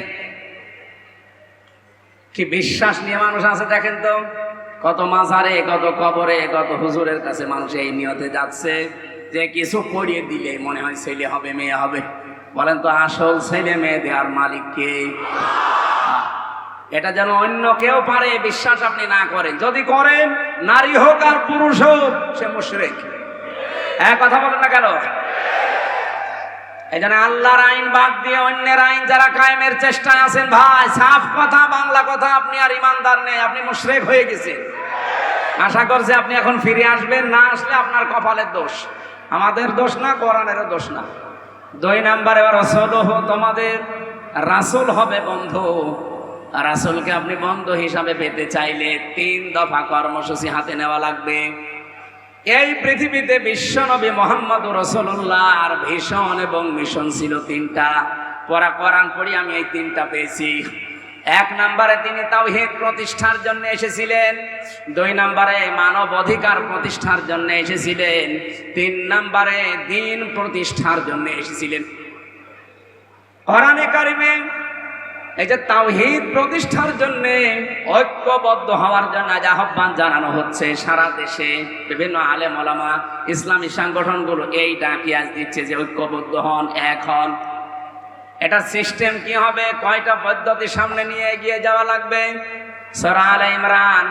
কি বিশ্বাস নিয়ে মানুষ আছে দেখেন তো। কত মাজারে, কত কবরে, কত হুজুরের কাছে মানুষ এই নিয়তে যাচ্ছে যে কিছু পড়িয়ে দিলে মনে হয় ছেলে হবে, মেয়ে হবে। বলেন তো, আসল ছেলে মেয়ে দেওয়ার মালিক কে? এটা যেন অন্য কেউ পারে বিশ্বাস আপনি না করেন। যদি করেন, নারী হোক আর পুরুষ হোক, সে মুশরিক। এক কথা বলেন না কেন? এই জন্য আল্লাহর আইন বাদ দিয়ে অন্যের আইন যারা কায়েমের চেষ্টায় আছেন, ভাই সাফ কথা, বাংলা কথা, আপনি আর ইমানদার নেই, আপনি মুশরিক হয়ে গেছেন। আশা করছি আপনি এখন ফিরে আসবেন। না আসলে আপনার কপালের দোষ, আমাদের দোষ না, কোরআনেরও দোষ না। 2 নম্বরে রাসূলুহু, তোমাদের রাসূল হবে বন্ধু। রাসূলকে আপনি বন্ধু হিসাবে পেতে চাইলে 3 দফা কর্মসূচি হাতে নেওয়া লাগবে। এই পৃথিবীতে বিশ্বনবী মুহাম্মদুর রাসূলুল্লাহ আর ভিশন এবং মিশন ছিল 3টা। কোরআন পড়ি আমি এই 3টা পেয়েছি। 1 নম্বরে তিনি তাওহীদ প্রতিষ্ঠার জন্য এসেছিলেন। 2 নম্বরে মানব অধিকার প্রতিষ্ঠার জন্য এসেছিলেন। 3 নম্বরে দ্বীন প্রতিষ্ঠার জন্য এসেছিলেন। কোরআনে কারিমে এই যে তাওহীদ প্রতিষ্ঠার জন্য, ঐক্যবদ্ধ হওয়ার জন্য আহ্বান জানানো হচ্ছে সারা দেশে। বিভিন্ন আলেম ওলামা, ইসলামী সংগঠনগুলো এই ডাকিয়ে দিচ্ছে যে ঐক্যবদ্ধ হন, এক হন। এটা সিস্টেম কি হবে? কয়টা পদ্ধতি সামনে নিয়ে এগিয়ে যাওয়া লাগবে? সূরা আলে ইমরান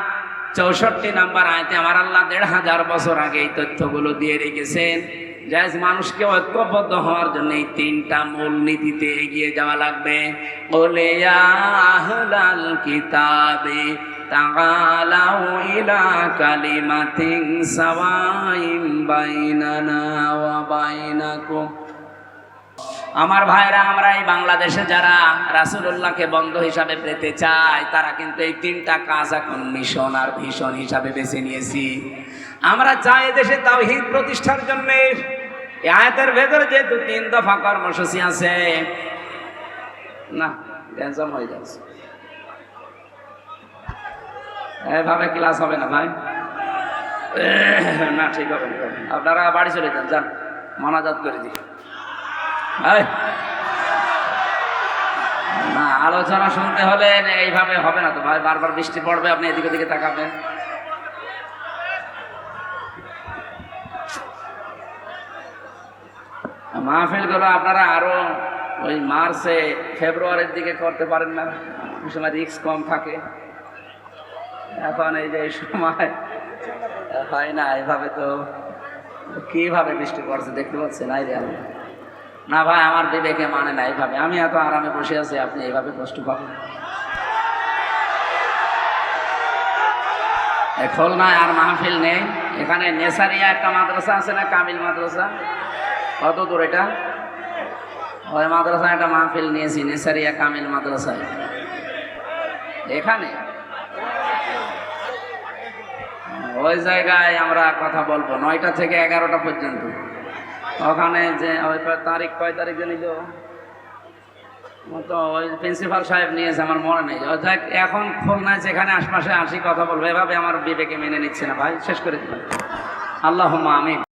64 নম্বর আয়াতে আমার আল্লাহ 1500 বছর আগে এই তথ্যগুলো দিয়ে রেখেছেন। জায়েজ মানুষকে ঐক্যবদ্ধ হওয়ার জন্য এই 3টা মূল নীতিতে এগিয়ে যাওয়া লাগবে। ওলে ইয়া আহলাল কিতাবি তাআলাউ ইলা কালিমাতিন সাওয়াইন বাইনানা ওয়া বাইনাকুম আমার ভাইরা, আমরা এই বাংলাদেশে যারা রাসূলুল্লাহকে বন্ধু হিসাবে পেতে চাই, তারা কিন্তু এই তিনটা কাজ এখন মিশন আর ভীষণ হিসাবে বেছে নিয়েছি। আমরা চাই দেশে তাওহীদ প্রতিষ্ঠার জন্য। এই আয়াতের ভেতরে যেহেতু 3 দফা কর্মসূচি আছে, না টেনশন হয়ে যাচ্ছে, এভাবে ক্লাস হবে না ভাই, না ঠিক হবে না। আপনারা বাড়ি চলে যান, যান মোনাজাত করে দিই। না, আলোচনা শুনতে হলে এইভাবে হবে না তো ভাই, বারবার বৃষ্টি পড়বে, আপনি এদিকে দিকে তাকাবেন। মাহফিলগুলো আপনারা আরো ওই মার্চে ফেব্রুয়ারির দিকে করতে পারেন না, ওই সময় রিস্ক কম থাকে। এখন এই যে এই সময় হয় না, এইভাবে তো কিভাবে বৃষ্টি পড়ছে দেখতে পাচ্ছেন। না ভাই, আমার বিবেকে মানে না এইভাবে, আমি এত আরামে বসে আছি, আপনি এইভাবে কষ্ট পাবেন। খুলনায় আর মাহফিল নেই, এখানে নেসারিয়া একটা মাদ্রাসা আছে না, কামিল মাদ্রাসা, কত দূর এটা, ওই মাদ্রাসায় একটা মাহফিল নিয়েছি, নেসারিয়া কামিল মাদ্রাসায়। এখানে ওই জায়গায় আমরা কথা বলবো 9টা থেকে 11টা পর্যন্ত। ওখানে যে ওই তারিখ, কয় তারিখে নিল তো ওই প্রিন্সিপাল সাহেব নিয়েছে, আমার মনে নেই। এখন খুলনায় যেখানে আশপাশে আসি কথা বলবো, এভাবে আমার বিবেকে মেনে নিচ্ছে না ভাই, শেষ করে দিলাম। আল্লাহুম্মা আমিন।